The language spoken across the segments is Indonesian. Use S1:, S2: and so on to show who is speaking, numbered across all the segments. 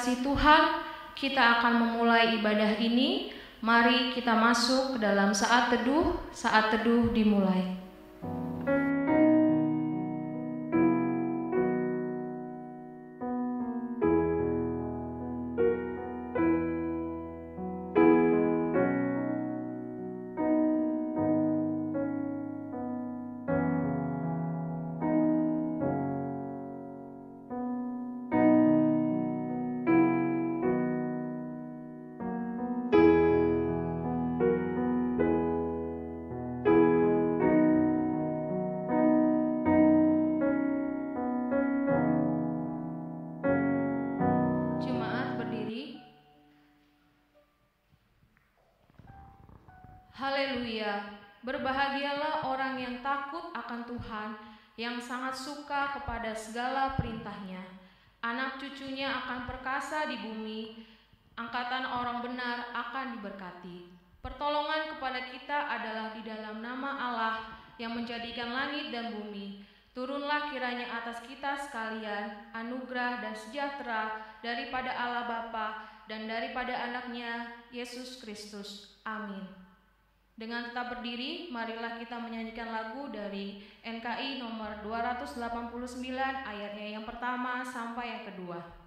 S1: kasih Tuhan, kita akan memulai ibadah ini. Mari kita masuk ke dalam saat teduh. Saat teduh dimulai. Haleluya, berbahagialah orang yang takut akan Tuhan, yang sangat suka kepada segala perintahnya. Anak cucunya akan perkasa di bumi, angkatan orang benar akan diberkati. Pertolongan kepada kita adalah di dalam nama Allah yang menjadikan langit dan bumi. Turunlah kiranya atas kita sekalian anugerah dan sejahtera daripada Allah Bapa dan daripada anaknya Yesus Kristus. Amin. Dengan tetap berdiri, marilah kita menyanyikan lagu dari NKI nomor 289 ayatnya yang pertama sampai yang kedua.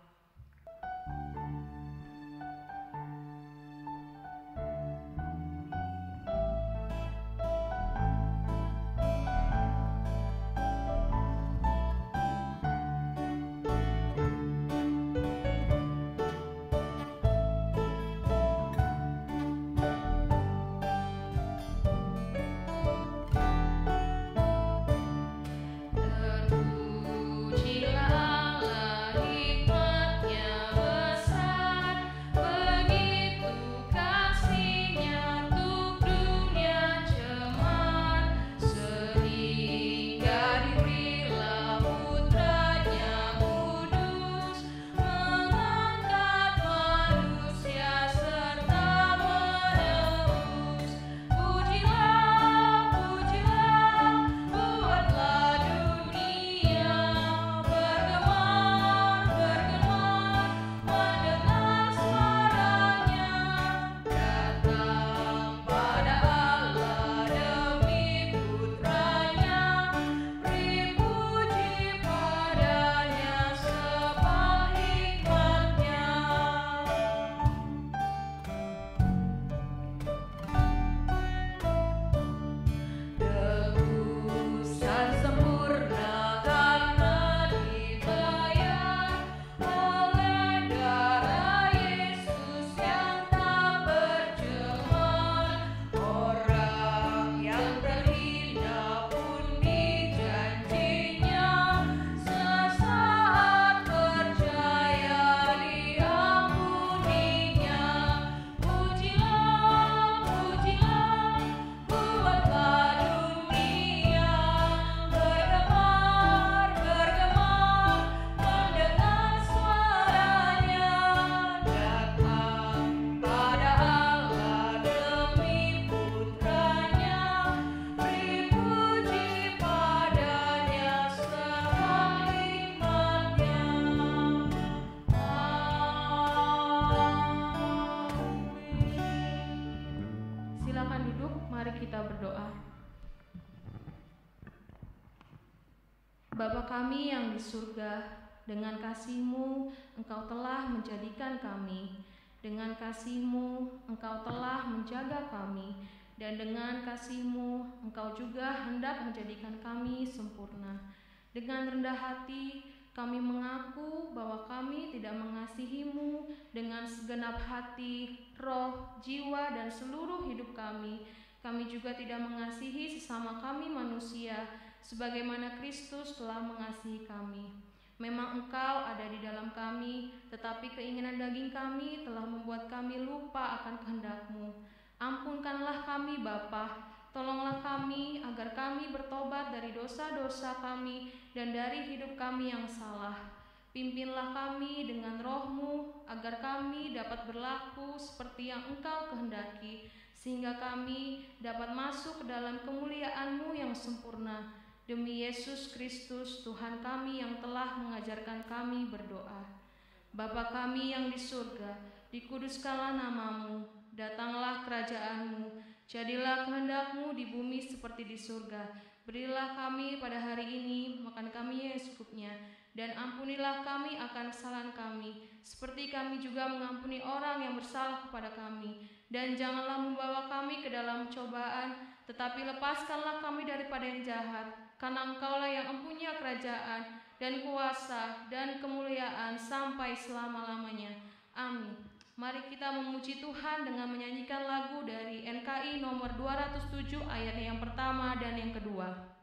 S1: Bapa kami yang di surga, dengan kasih-Mu Engkau telah menjadikan kami, dengan kasih-Mu Engkau telah menjaga kami, dan dengan kasih-Mu Engkau juga hendak menjadikan kami sempurna. Dengan rendah hati kami mengaku bahwa kami tidak mengasihi-Mu dengan segenap hati, roh, jiwa, dan seluruh hidup kami. Kami juga tidak mengasihi sesama kami manusia sebagaimana Kristus telah mengasihi kami. Memang Engkau ada di dalam kami, tetapi keinginan daging kami telah membuat kami lupa akan kehendak-Mu. Ampunkanlah kami Bapa, tolonglah kami agar kami bertobat dari dosa-dosa kami dan dari hidup kami yang salah. Pimpinlah kami dengan roh-Mu agar kami dapat berlaku seperti yang Engkau kehendaki, sehingga kami dapat masuk ke dalam kemuliaan-Mu yang sempurna. Demi Yesus Kristus Tuhan kami yang telah mengajarkan kami berdoa. Bapa kami yang di surga, dikuduskanlah namamu, datanglah kerajaanmu, jadilah kehendak-Mu di bumi seperti di surga. Berilah kami pada hari ini makan kami yang secukupnya, dan ampunilah kami akan kesalahan kami, seperti kami juga mengampuni orang yang bersalah kepada kami. Dan janganlah membawa kami ke dalam cobaan, tetapi lepaskanlah kami daripada yang jahat, karena Engkaulah yang mempunyai kerajaan dan kuasa dan kemuliaan sampai selama-lamanya. Amin. Mari kita memuji Tuhan dengan menyanyikan lagu dari NKI nomor 207 ayat yang pertama dan yang kedua.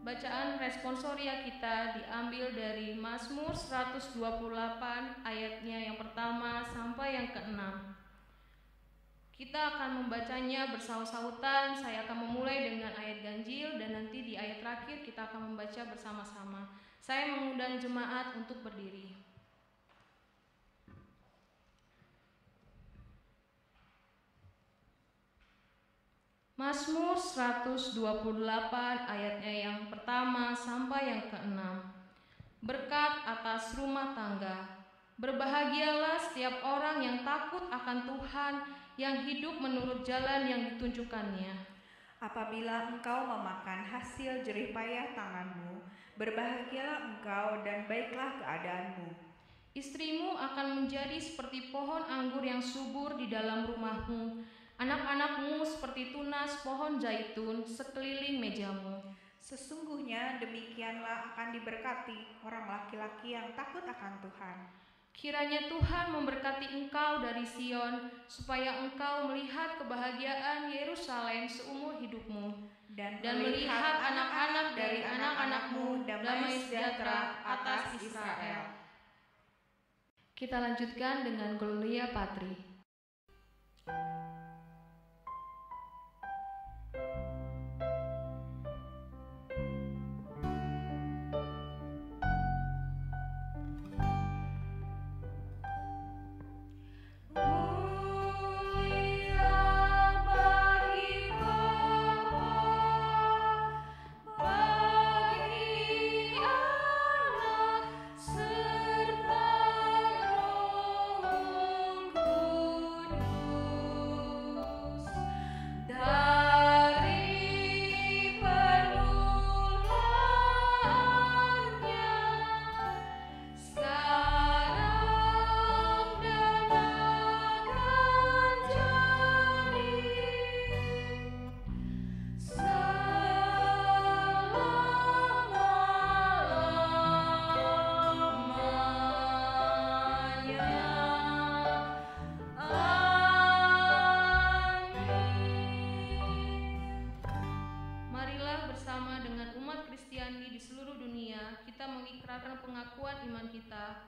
S1: Bacaan responsoria kita diambil dari Mazmur 128 ayatnya yang pertama sampai yang keenam. Kita akan membacanya bersaut-sautan. Saya akan memulai dengan ayat ganjil dan nanti di ayat terakhir kita akan membaca bersama-sama. Saya mengundang jemaat untuk berdiri. Mazmur 128 ayatnya yang pertama sampai yang keenam. Berkat atas rumah tangga. Berbahagialah setiap orang yang takut akan Tuhan, yang hidup menurut jalan yang ditunjukkannya.
S2: Apabila engkau memakan hasil jerih payah tanganmu, berbahagialah engkau dan baiklah keadaanmu.
S1: Istrimu akan menjadi seperti pohon anggur yang subur di dalam rumahmu, anak-anakmu seperti tunas pohon zaitun sekeliling mejamu.
S2: Sesungguhnya demikianlah akan diberkati orang laki-laki yang takut akan Tuhan.
S1: Kiranya Tuhan memberkati engkau dari Sion, supaya engkau melihat kebahagiaan Yerusalem seumur hidupmu, dan melihat anak-anak dari anak-anakmu damai sejahtera atas Israel. Kita lanjutkan dengan Gloria Patri.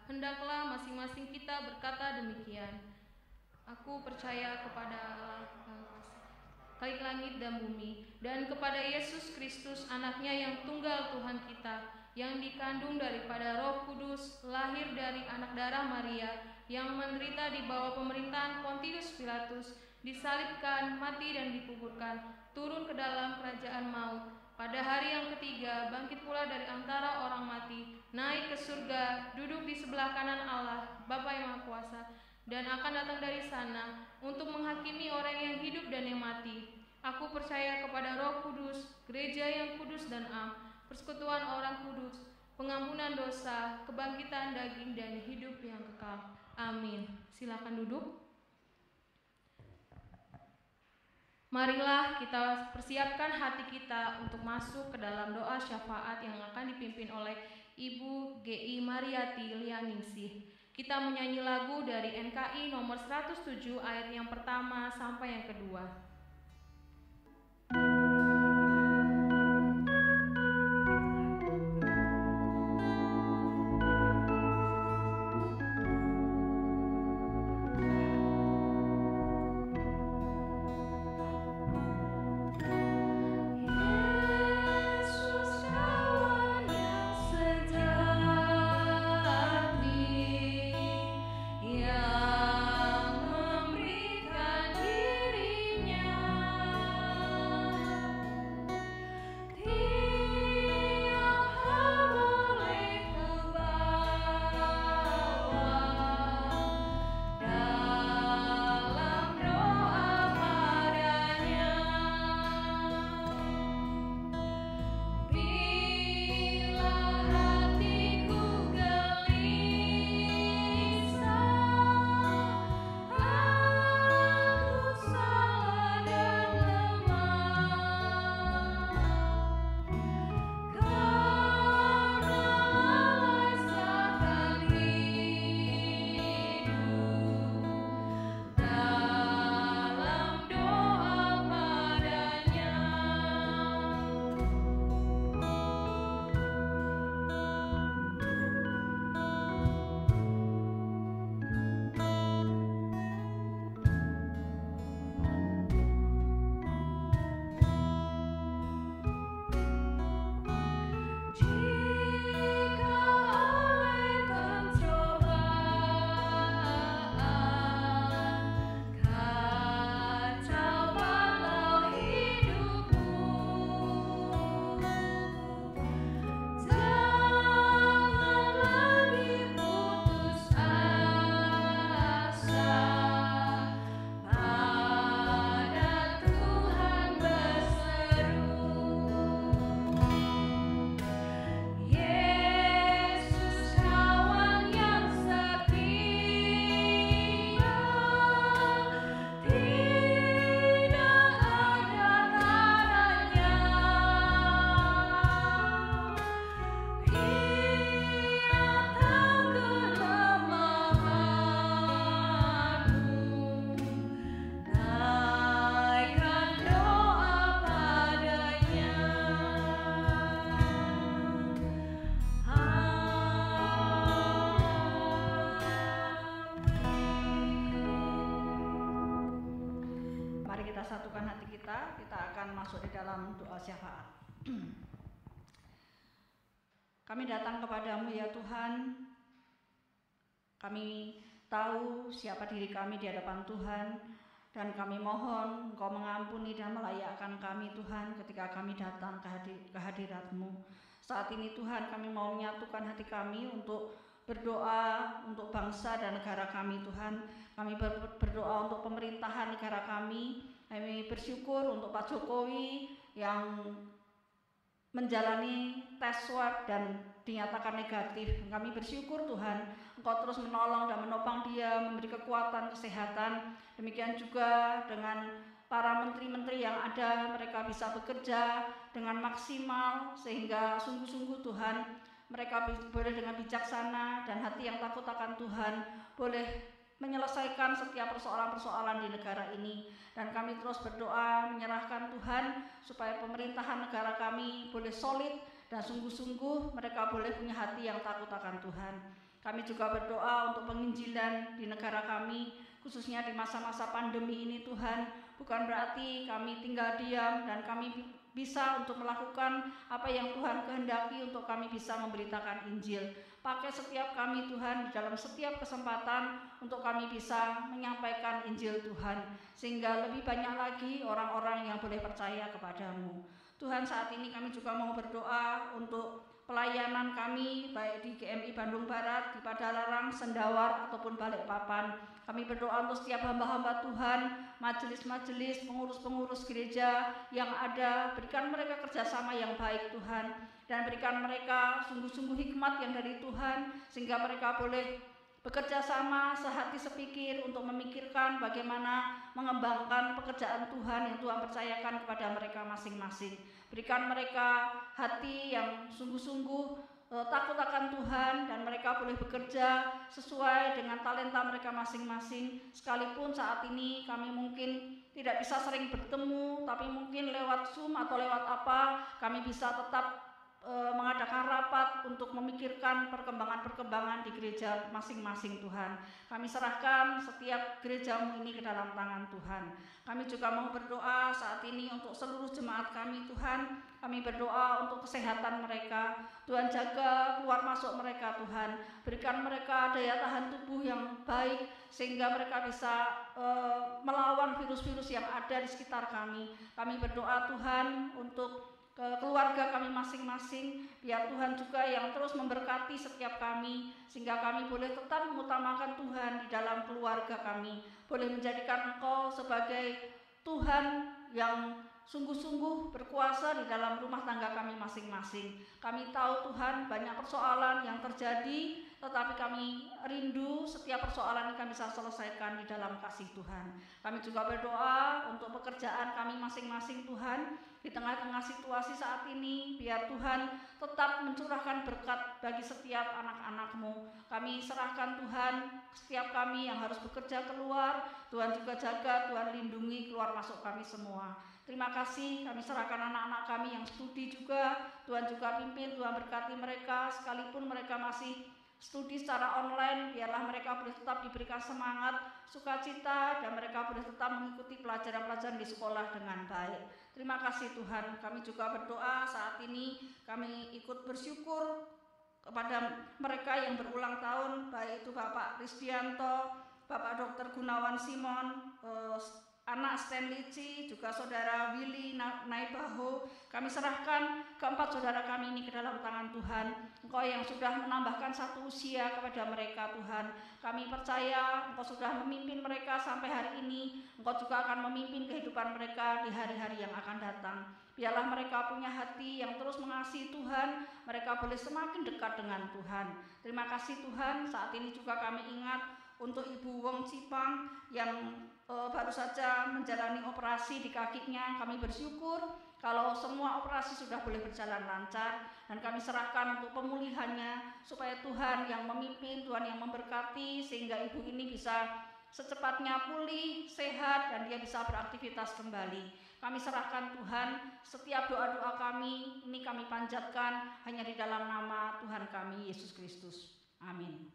S1: Hendaklah masing-masing kita berkata demikian. Aku percaya kepada Allah Khalik langit dan bumi, dan kepada Yesus Kristus, anaknya yang tunggal Tuhan kita, yang dikandung daripada Roh Kudus, lahir dari anak darah Maria, yang menderita di bawah pemerintahan Pontius Pilatus, disalibkan, mati dan dikuburkan, turun ke dalam kerajaan maut. Pada hari yang ketiga, bangkit pula dari antara orang mati, naik ke surga, duduk di sebelah kanan Allah, Bapa yang Maha Kuasa, dan akan datang dari sana untuk menghakimi orang yang hidup dan yang mati. Aku percaya kepada Roh Kudus, gereja yang kudus dan am, persekutuan orang kudus, pengampunan dosa, kebangkitan daging, dan hidup yang kekal. Amin. Silakan duduk. Marilah kita persiapkan hati kita untuk masuk ke dalam doa syafaat yang akan dipimpin oleh Ibu G.I. Mariati Lianingsih. Kita menyanyi lagu dari NKI nomor 107 ayat yang pertama sampai yang kedua.
S3: Syafaat. Kami datang kepadamu ya Tuhan. Kami tahu siapa diri kami di hadapan Tuhan, dan kami mohon Engkau mengampuni dan melayakkan kami Tuhan ketika kami datang ke hadirat-Mu. Saat ini Tuhan, kami mau menyatukan hati kami untuk berdoa untuk bangsa dan negara kami Tuhan. Kami berdoa untuk pemerintahan negara kami. Kami bersyukur untuk Pak Jokowi yang menjalani tes swab dan dinyatakan negatif. Kami bersyukur Tuhan, Engkau terus menolong dan menopang dia, memberi kekuatan, kesehatan. Demikian juga dengan para menteri-menteri yang ada, mereka bisa bekerja dengan maksimal sehingga sungguh-sungguh Tuhan, mereka boleh dengan bijaksana dan hati yang takut akan Tuhan, boleh menyelesaikan setiap persoalan-persoalan di negara ini. Dan kami terus berdoa menyerahkan Tuhan supaya pemerintahan negara kami boleh solid dan sungguh-sungguh mereka boleh punya hati yang takut akan Tuhan. Kami juga berdoa untuk penginjilan di negara kami, khususnya di masa-masa pandemi ini Tuhan. Bukan berarti kami tinggal diam dan kami bisa untuk melakukan apa yang Tuhan kehendaki untuk kami bisa memberitakan Injil. Pakai setiap kami Tuhan di dalam setiap kesempatan untuk kami bisa menyampaikan Injil Tuhan, sehingga lebih banyak lagi orang-orang yang boleh percaya kepadamu. Tuhan, saat ini kami juga mau berdoa untuk pelayanan kami baik di GMI Bandung Barat, di Padalarang, Sendawar ataupun Balikpapan. Kami berdoa untuk setiap hamba-hamba Tuhan, majelis-majelis, pengurus-pengurus gereja yang ada, berikan mereka kerjasama yang baik Tuhan, dan berikan mereka sungguh-sungguh hikmat yang dari Tuhan, sehingga mereka boleh bekerja sama sehati sepikir untuk memikirkan bagaimana mengembangkan pekerjaan Tuhan yang Tuhan percayakan kepada mereka masing-masing. Berikan mereka hati yang sungguh-sungguh takut akan Tuhan, dan mereka boleh bekerja sesuai dengan talenta mereka masing-masing. Sekalipun saat ini kami mungkin tidak bisa sering bertemu, tapi mungkin lewat Zoom atau lewat apa, kami bisa tetap mengadakan rapat untuk memikirkan perkembangan-perkembangan di gereja masing-masing Tuhan. Kami serahkan setiap gerejamu ini ke dalam tangan Tuhan. Kami juga mau berdoa saat ini untuk seluruh jemaat kami Tuhan. Kami berdoa untuk kesehatan mereka. Tuhan, jaga keluar masuk mereka Tuhan. Berikan mereka daya tahan tubuh yang baik sehingga mereka bisa melawan virus-virus yang ada di sekitar kami. Kami berdoa Tuhan untuk ke keluarga kami masing-masing, biar Tuhan juga yang terus memberkati setiap kami, sehingga kami boleh tetap mengutamakan Tuhan di dalam keluarga kami, boleh menjadikan Engkau sebagai Tuhan yang sungguh-sungguh berkuasa di dalam rumah tangga kami masing-masing. Kami tahu Tuhan banyak persoalan yang terjadi, tetapi kami rindu setiap persoalan yang kami bisa selesaikan di dalam kasih Tuhan. Kami juga berdoa untuk pekerjaan kami masing-masing Tuhan, di tengah-tengah situasi saat ini, biar Tuhan tetap mencurahkan berkat bagi setiap anak-anak-Mu. Kami serahkan Tuhan setiap kami yang harus bekerja keluar, Tuhan juga jaga, Tuhan lindungi keluar masuk kami semua. Terima kasih, kami serahkan anak-anak kami yang studi juga, Tuhan juga pimpin, Tuhan berkati mereka, sekalipun mereka masih studi secara online, biarlah mereka boleh tetap diberikan semangat, sukacita, dan mereka boleh tetap mengikuti pelajaran-pelajaran di sekolah dengan baik. Terima kasih Tuhan. Kami juga berdoa saat ini, kami ikut bersyukur kepada mereka yang berulang tahun, baik itu Bapak Risdianto, Bapak Dr. Gunawan Simon, anak Stanley Ci, juga saudara Willy Naibaho. Kami serahkan keempat saudara kami ini ke dalam tangan Tuhan. Engkau yang sudah menambahkan satu usia kepada mereka Tuhan. Kami percaya Engkau sudah memimpin mereka sampai hari ini. Engkau juga akan memimpin kehidupan mereka di hari-hari yang akan datang. Biarlah mereka punya hati yang terus mengasihi Tuhan. Mereka boleh semakin dekat dengan Tuhan. Terima kasih Tuhan. Saat ini juga kami ingat untuk Ibu Wong Cipang yang baru saja menjalani operasi di kakinya. Kami bersyukur kalau semua operasi sudah boleh berjalan lancar, dan kami serahkan untuk pemulihannya supaya Tuhan yang memimpin, Tuhan yang memberkati, sehingga ibu ini bisa secepatnya pulih, sehat, dan dia bisa beraktivitas kembali. Kami serahkan Tuhan setiap doa-doa kami, ini kami panjatkan hanya di dalam nama Tuhan kami Yesus Kristus. Amin.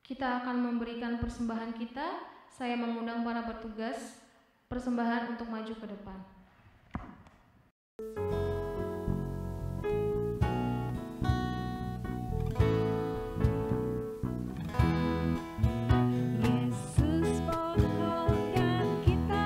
S1: Kita akan memberikan persembahan kita. Saya mengundang para petugas persembahan untuk maju ke depan.
S4: Yesus pokok dan kita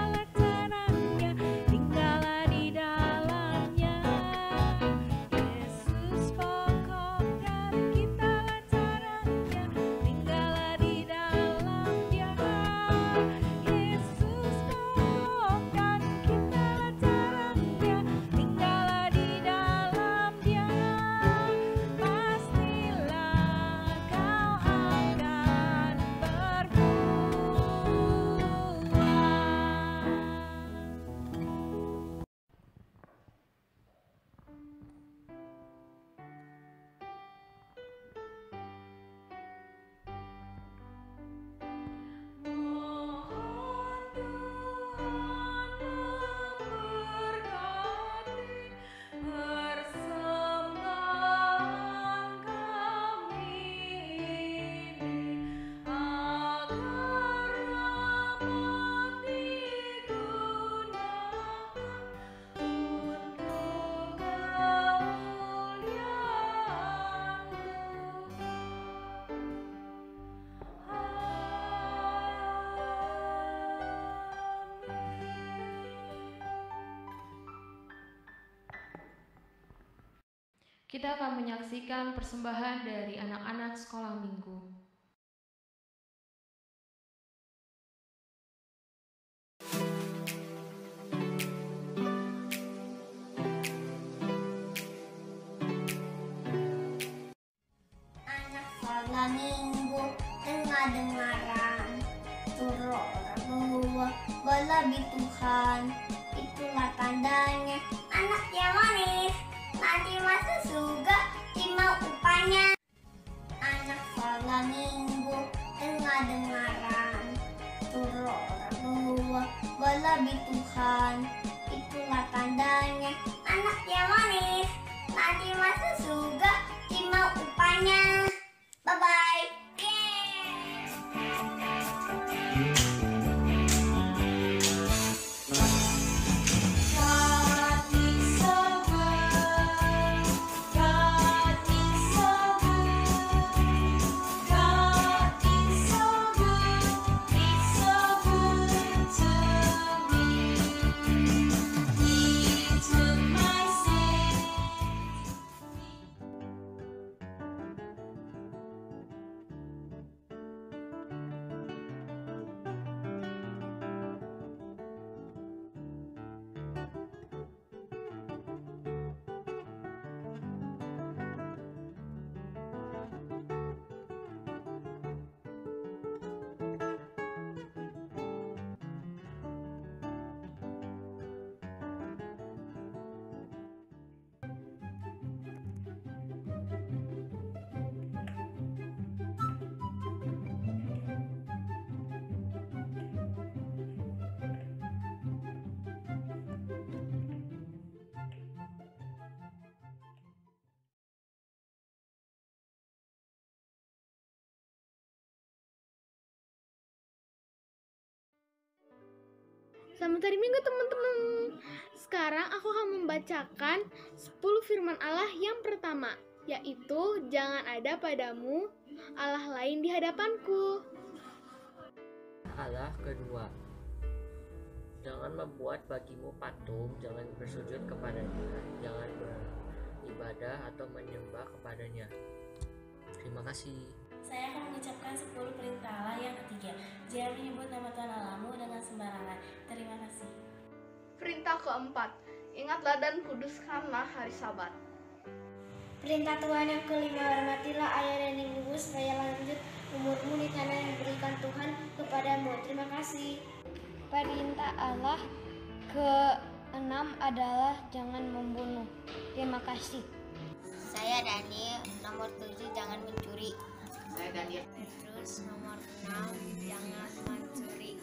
S1: Kita akan menyaksikan persembahan dari anak-anak sekolah minggu.
S4: Anak sekolah minggu dengar-dengaran suruh orang tua berlebih Tuhan, itulah tandanya anak yang manis nanti masuk surga terima upahnya. Anak sekolah minggu dengar-dengaran suruh orang tua berlebih Tuhan, itulah tandanya anak yang manis nanti masuk surga terima upahnya. Bye bye.
S5: Selamat hari Minggu teman-teman. Sekarang aku akan membacakan 10 firman Allah yang pertama, yaitu jangan ada padamu Allah lain di hadapanku.
S6: Allah kedua, jangan membuat bagimu patung, jangan bersujud kepadanya, jangan beribadah atau menyembah kepadanya. Terima kasih.
S7: Saya akan mengucapkan 10 perintah Allah yang ketiga. Jangan menyebut nama Tuhan Allahmu dengan sembarangan. Terima kasih.
S5: Perintah keempat, ingatlah dan kuduskanlah hari Sabat.
S4: Perintah Tuhan yang kelima, hormatilah ayah dan ibumu supaya lanjut umurmu di tanah yang diberikan Tuhan kepadamu. Terima kasih.
S8: Perintah Allah ke-6 adalah jangan membunuh. Terima kasih.
S4: Saya Daniel, nomor 7 jangan mencuri.
S9: Saya Daniel.
S4: Terus nomor 6 jangan mencuri.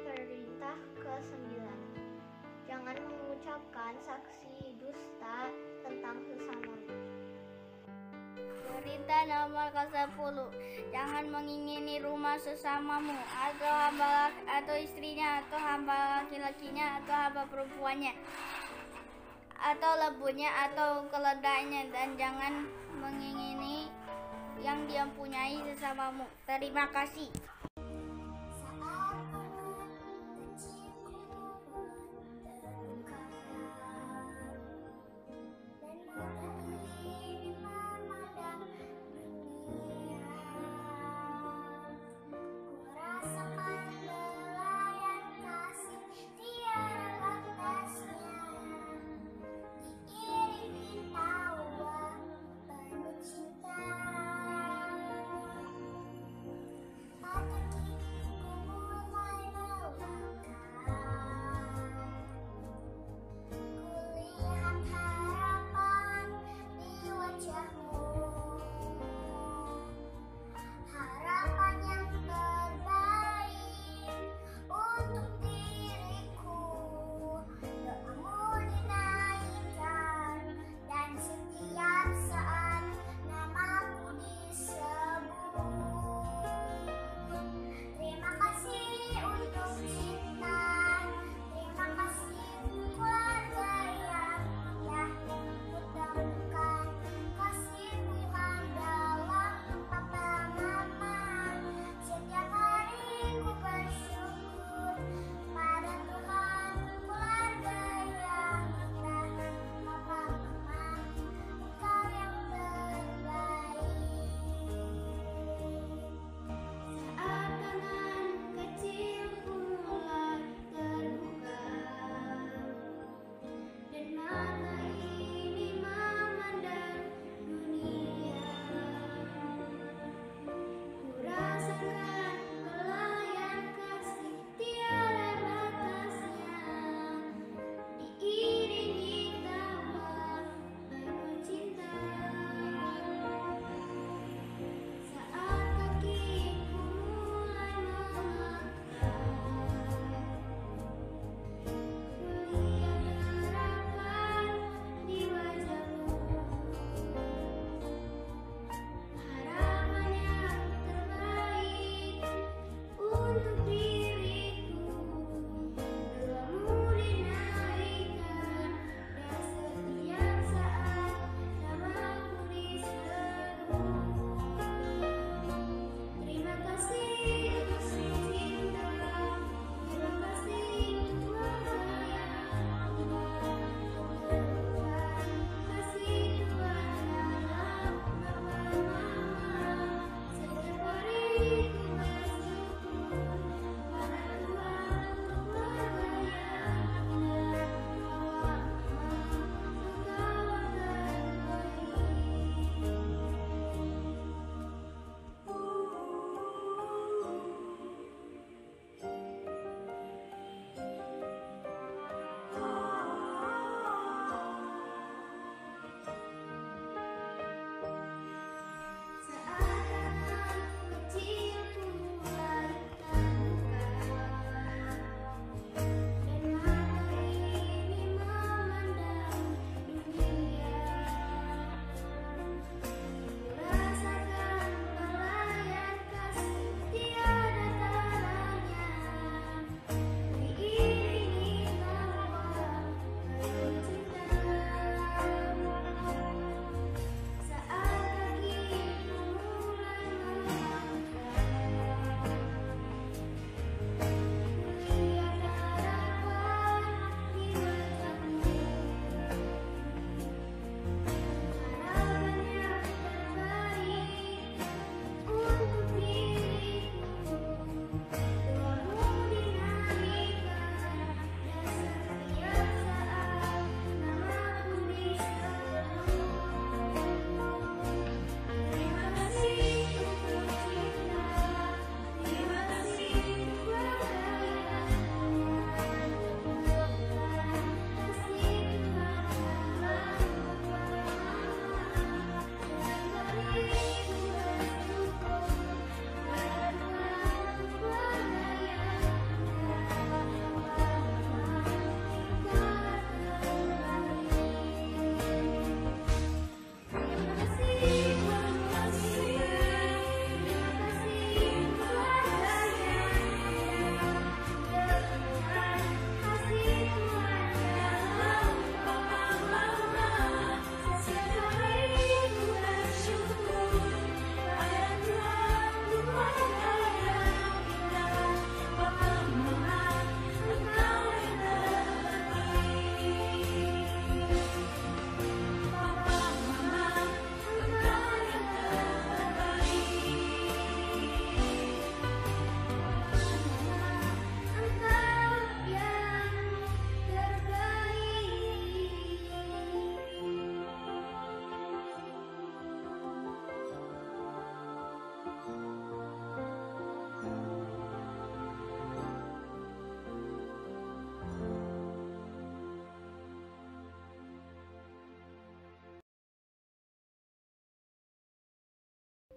S8: Perintah ke-9, jangan mengucapkan saksi dusta tentang sesamamu.
S4: Perintah nomor ke-10, jangan mengingini rumah sesamamu, atau hamba atau istrinya, atau hamba laki-lakinya, atau hamba perempuannya, atau lebunya, atau keledainya, dan jangan mengingini yang dia punyai sesamamu. Terima kasih.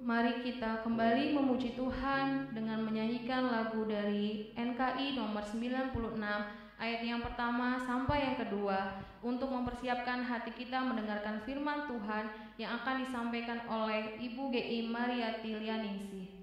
S1: Mari kita kembali memuji Tuhan dengan menyanyikan lagu dari NKI nomor 96 ayat yang pertama sampai yang kedua untuk mempersiapkan hati kita mendengarkan firman Tuhan yang akan disampaikan oleh Ibu GI Mariati Lianingsih.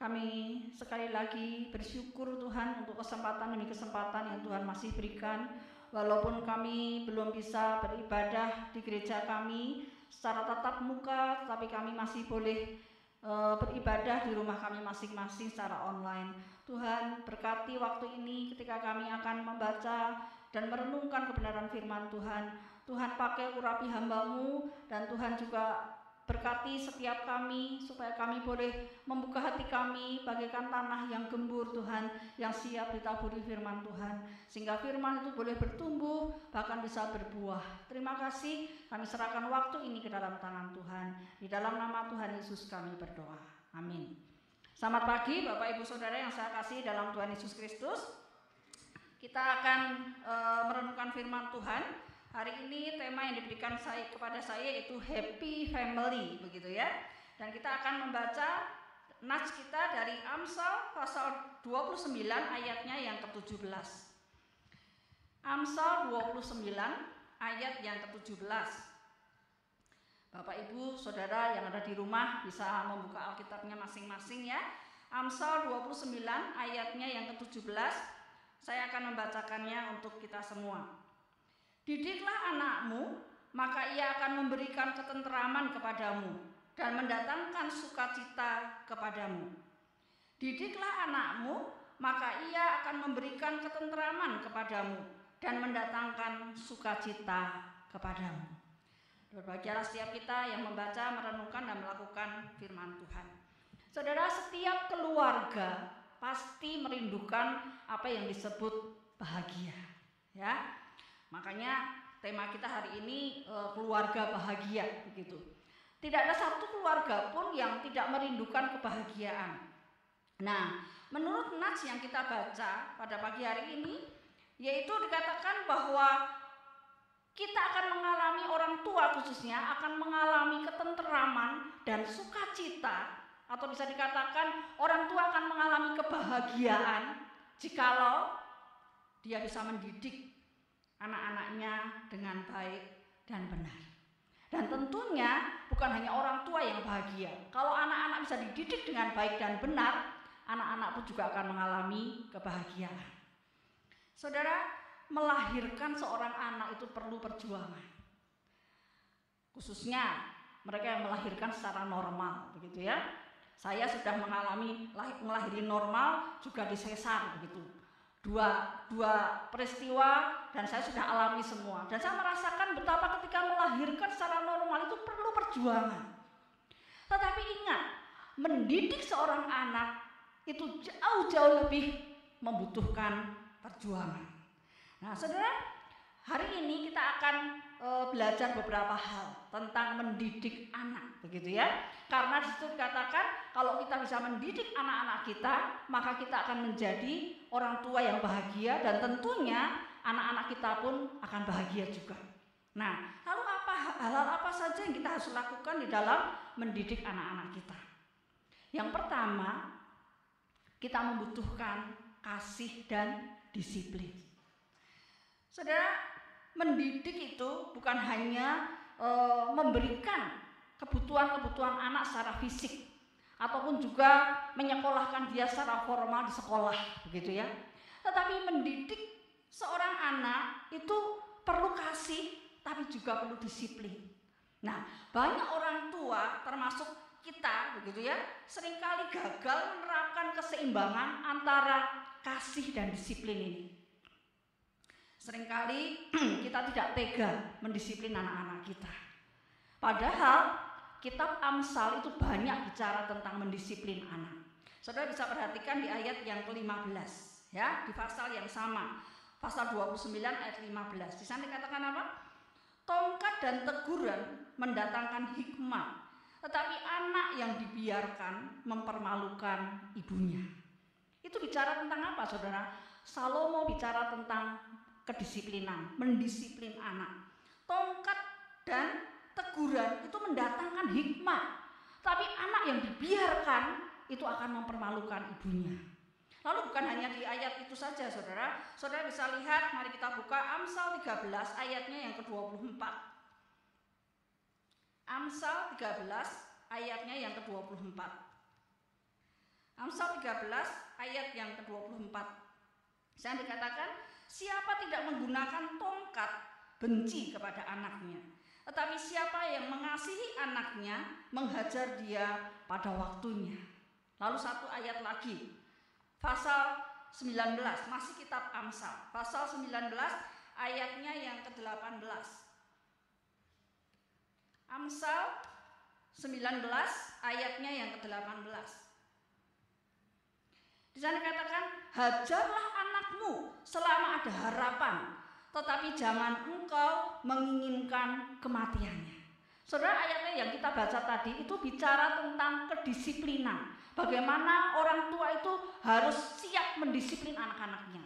S3: Kami sekali lagi bersyukur Tuhan untuk kesempatan demi kesempatan yang Tuhan masih berikan. Walaupun kami belum bisa beribadah di gereja kami secara tatap muka, tapi kami masih boleh beribadah di rumah kami masing-masing secara online. Tuhan berkati waktu ini ketika kami akan membaca dan merenungkan kebenaran firman Tuhan. Tuhan pakai urapi hamba-Mu, dan Tuhan juga berkati setiap kami supaya kami boleh membuka hati kami bagaikan tanah yang gembur Tuhan, yang siap ditaburi firman Tuhan, sehingga firman itu boleh bertumbuh bahkan bisa berbuah. Terima kasih, kami serahkan waktu ini ke dalam tangan Tuhan. Di dalam nama Tuhan Yesus kami berdoa, amin. Selamat pagi Bapak Ibu Saudara yang saya kasih dalam Tuhan Yesus Kristus. Kita akan merenungkan firman Tuhan. Hari ini tema yang diberikan kepada saya yaitu Happy Family, begitu ya. Dan kita akan membaca nats kita dari Amsal pasal 29 ayatnya yang ke-17. Amsal 29 ayat yang ke-17. Bapak Ibu Saudara yang ada di rumah bisa membuka Alkitabnya masing-masing ya. Amsal 29 ayatnya yang ke-17. Saya akan membacakannya untuk kita semua. Didiklah anakmu, maka ia akan memberikan ketenteraman kepadamu dan mendatangkan sukacita kepadamu. Didiklah anakmu, maka ia akan memberikan ketenteraman kepadamu dan mendatangkan sukacita kepadamu. Berbahagialah setiap kita yang membaca, merenungkan, dan melakukan firman Tuhan. Saudara, setiap keluarga pasti merindukan apa yang disebut bahagia, ya. Makanya tema kita hari ini keluarga bahagia, begitu. Tidak ada satu keluarga pun yang tidak merindukan kebahagiaan. Nah, menurut nats yang kita baca pada pagi hari ini, yaitu dikatakan bahwa kita akan mengalami, orang tua khususnya akan mengalami ketenteraman dan sukacita, atau bisa dikatakan orang tua akan mengalami kebahagiaan jikalau dia bisa mendidik anak-anaknya dengan baik dan benar. Dan tentunya bukan hanya orang tua yang bahagia. Kalau anak-anak bisa dididik dengan baik dan benar, anak-anak pun juga akan mengalami kebahagiaan. Saudara, melahirkan seorang anak itu perlu perjuangan. Khususnya mereka yang melahirkan secara normal, begitu ya. Saya sudah mengalami melahirkan normal juga di sesar, begitu. Dua peristiwa dan saya sudah alami semua. Dan saya merasakan betapa ketika melahirkan secara normal itu perlu perjuangan. Tetapi ingat, mendidik seorang anak itu jauh-jauh lebih membutuhkan perjuangan. Nah, saudara, hari ini kita akan belajar beberapa hal tentang mendidik anak, begitu ya. Karena di situ dikatakan kalau kita bisa mendidik anak-anak kita, maka kita akan menjadi orang tua yang bahagia dan tentunya anak-anak kita pun akan bahagia juga. Nah, lalu hal-hal apa saja yang kita harus lakukan di dalam mendidik anak-anak kita? Yang pertama, kita membutuhkan kasih dan disiplin. Saudara, mendidik itu bukan hanya memberikan kebutuhan-kebutuhan anak secara fisik ataupun juga menyekolahkan dia secara formal di sekolah, begitu ya. Tetapi mendidik seorang anak itu perlu kasih tapi juga perlu disiplin. Nah, banyak orang tua termasuk kita, begitu ya, seringkali gagal menerapkan keseimbangan antara kasih dan disiplin ini. Seringkali kita tidak tega mendisiplin anak-anak kita. Padahal kitab Amsal itu banyak bicara tentang mendisiplin anak. Saudara bisa perhatikan di ayat yang ke-15, ya, di pasal yang sama, pasal 29 ayat 15. Di sana dikatakan apa? Tongkat dan teguran mendatangkan hikmat, tetapi anak yang dibiarkan mempermalukan ibunya. Itu bicara tentang apa, saudara? Salomo bicara tentang kedisiplinan, mendisiplin anak. Tongkat dan teguran itu mendatangkan hikmat, tapi anak yang dibiarkan itu akan mempermalukan ibunya. Lalu bukan hanya di ayat itu saja, saudara. Saudara bisa lihat, mari kita buka Amsal 13 ayatnya yang ke-24. Amsal 13 ayatnya yang ke-24. Amsal 13 ayat yang ke-24. Saya dikatakan, siapa tidak menggunakan tongkat benci kepada anaknya, tetapi siapa yang mengasihi anaknya menghajar dia pada waktunya. Lalu satu ayat lagi, pasal 19, masih kitab Amsal, pasal 19 ayatnya yang ke-18. Amsal 19 ayatnya yang ke-18. Di sana dikatakan, hajarlah anakmu selama ada harapan, tetapi jangan engkau menginginkan kematiannya. Saudara, ayatnya yang kita baca tadi itu bicara tentang kedisiplinan. Bagaimana orang tua itu harus siap mendisiplin anak-anaknya.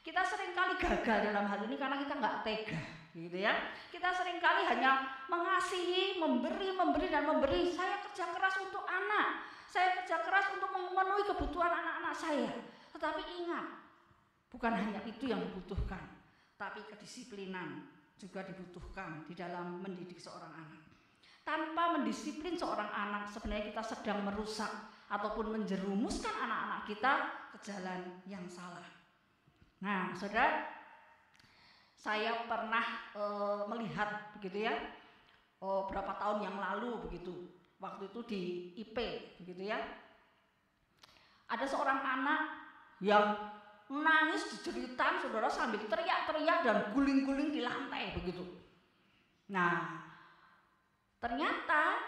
S3: Kita seringkali gagal dalam hal ini karena kita nggak tega, gitu ya. Kita seringkali hanya mengasihi, memberi dan memberi. Saya kerja keras untuk anak, saya kerja keras untuk memenuhi kebutuhan anak-anak saya. Tetapi ingat, bukan hanya itu yang dibutuhkan, tapi kedisiplinan juga dibutuhkan di dalam mendidik seorang anak. Tanpa mendisiplin seorang anak, sebenarnya kita sedang merusak ataupun menjerumuskan anak-anak kita ke jalan yang salah. Nah, saudara, saya pernah melihat begitu ya, berapa tahun yang lalu begitu, waktu itu di IP begitu ya, ada seorang anak yang nangis jeritan, saudara, sambil teriak-teriak dan guling-guling di lantai begitu. Nah, ternyata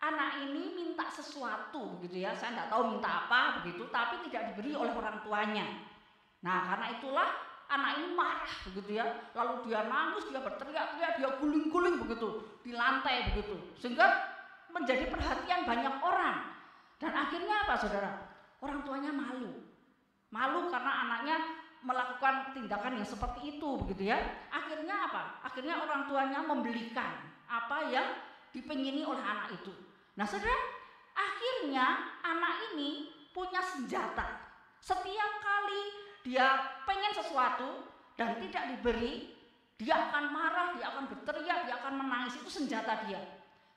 S3: anak ini minta sesuatu begitu ya, saya tidak tahu minta apa begitu, tapi tidak diberi oleh orang tuanya. Nah, karena itulah anak ini marah begitu ya, lalu dia nangis, dia berteriak-teriak, dia guling-guling begitu di lantai begitu, sehingga menjadi perhatian banyak orang. Dan akhirnya apa, saudara? Orang tuanya malu karena anaknya melakukan tindakan yang seperti itu begitu ya. Akhirnya apa? Akhirnya orang tuanya membelikan apa yang dipengini oleh anak itu. Nah, saudara, akhirnya anak ini punya senjata. Setiap kali dia pengen sesuatu, dan tidak diberi, dia akan marah, dia akan berteriak, dia akan menangis. Itu senjata dia.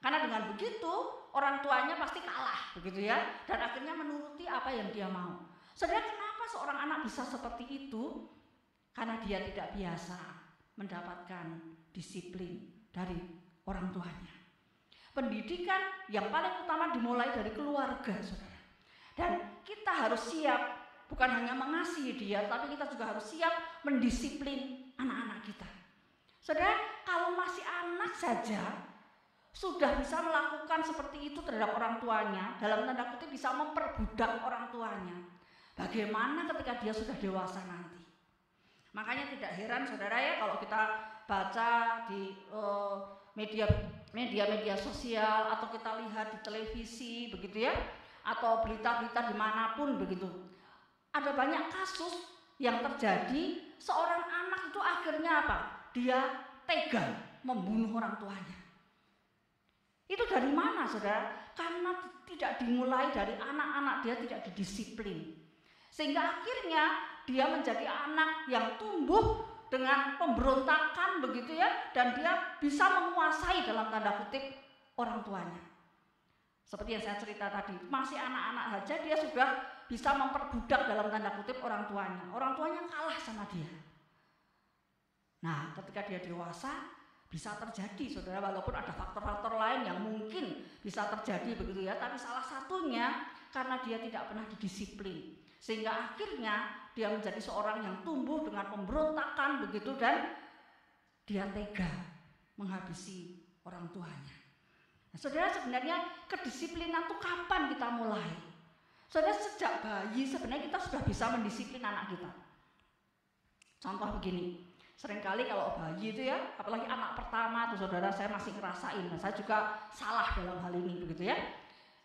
S3: Karena dengan begitu orang tuanya pasti kalah, begitu ya, dan akhirnya menuruti apa yang dia mau. Saudara, kenapa seorang anak bisa seperti itu? Karena dia tidak biasa mendapatkan disiplin dari orang tuanya. Pendidikan yang paling utama dimulai dari keluarga, saudara. Dan kita harus siap, bukan hanya mengasihi dia, tapi kita juga harus siap mendisiplin anak-anak kita. Saudara, kalau masih anak saja sudah bisa melakukan seperti itu terhadap orang tuanya, dalam tanda kutip bisa memperbudak orang tuanya, bagaimana ketika dia sudah dewasa nanti? Makanya tidak heran saudara ya kalau kita baca di media sosial atau kita lihat di televisi begitu ya, atau berita-berita dimanapun begitu, ada banyak kasus yang terjadi seorang anak itu akhirnya apa? Dia tega membunuh orang tuanya. Itu dari mana saudara? Karena tidak dimulai dari anak-anak, dia tidak didisiplin. Sehingga akhirnya dia menjadi anak yang tumbuh dengan pemberontakan begitu ya, dan dia bisa menguasai dalam tanda kutip orang tuanya. Seperti yang saya cerita tadi, masih anak-anak saja dia sudah bisa memperbudak dalam tanda kutip orang tuanya. Orang tuanya kalah sama dia. Nah, ketika dia dewasa bisa terjadi saudara, walaupun ada faktor-faktor lain yang mungkin bisa terjadi begitu ya, tapi salah satunya karena dia tidak pernah didisiplin, sehingga akhirnya dia menjadi seorang yang tumbuh dengan pemberontakan begitu, dan dia tega menghabisi orang tuanya. Nah, saudara, sebenarnya kedisiplinan itu kapan kita mulai? Saudara, sejak bayi sebenarnya kita sudah bisa mendisiplin anak kita. Contoh begini, seringkali kalau bayi itu ya, apalagi anak pertama tuh saudara, saya masih ngerasain, nah, saya juga salah dalam hal ini begitu ya.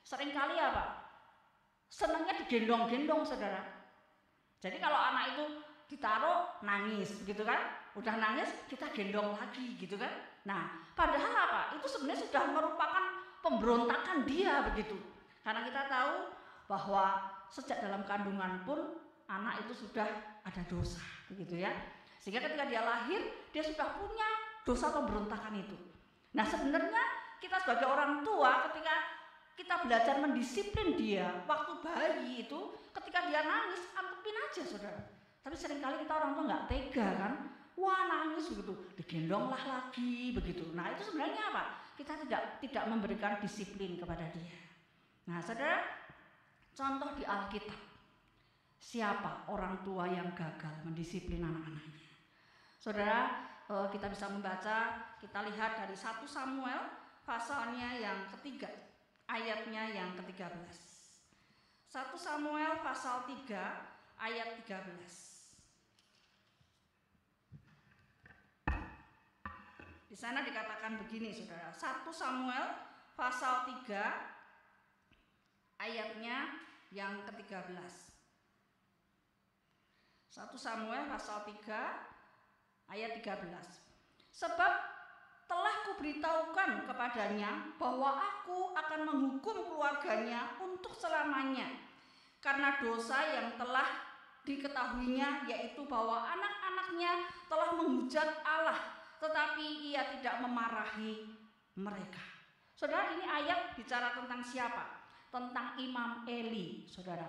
S3: Seringkali apa? Senangnya digendong-gendong saudara. Jadi kalau anak itu ditaruh nangis begitu kan, udah nangis kita gendong lagi gitu kan. Nah, padahal apa? Itu sebenarnya sudah merupakan pemberontakan dia begitu. Karena kita tahu bahwa sejak dalam kandungan pun anak itu sudah ada dosa begitu ya. Sehingga ketika dia lahir, dia sudah punya dosa pemberontakan itu. Nah, sebenarnya kita sebagai orang tua ketika kita belajar mendisiplin dia waktu bayi itu, ketika dia nangis, antepin aja saudara. Tapi seringkali kita orang tua nggak tega kan, wah nangis begitu, digendonglah lagi begitu. Nah, itu sebenarnya apa? Kita tidak memberikan disiplin kepada dia. Nah, saudara, contoh di Alkitab, siapa orang tua yang gagal mendisiplin anak-anaknya? Saudara, kita bisa membaca, kita lihat dari 1 Samuel pasalnya yang ketiga, ayatnya yang ke-13. 1 Samuel pasal 3 ayat 13. Di sana dikatakan begini saudara, 1 Samuel pasal 3 ayatnya yang ke-13. 1 Samuel pasal 3 ayat 13. Sebab telah kuberitahukan kepadanya bahwa aku akan menghukum keluarganya untuk selamanya karena dosa yang telah diketahuinya, yaitu bahwa anak-anaknya telah menghujat Allah tetapi ia tidak memarahi mereka. Saudara, ini ayat bicara tentang siapa? Tentang Imam Eli, saudara.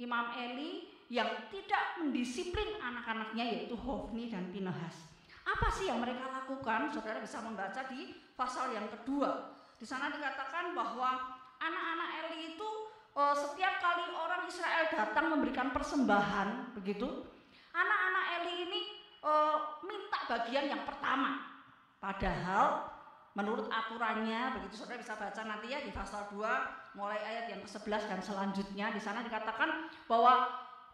S3: Imam Eli yang tidak mendisiplin anak-anaknya, yaitu Hofni dan Pinehas. Apa sih yang mereka lakukan? Saudara bisa membaca di pasal yang kedua. Di sana dikatakan bahwa anak-anak Eli itu setiap kali orang Israel datang memberikan persembahan, begitu, anak-anak Eli ini minta bagian yang pertama. Padahal menurut aturannya, begitu saudara bisa baca nanti ya di pasal 2 mulai ayat yang ke-11 dan selanjutnya, di sana dikatakan bahwa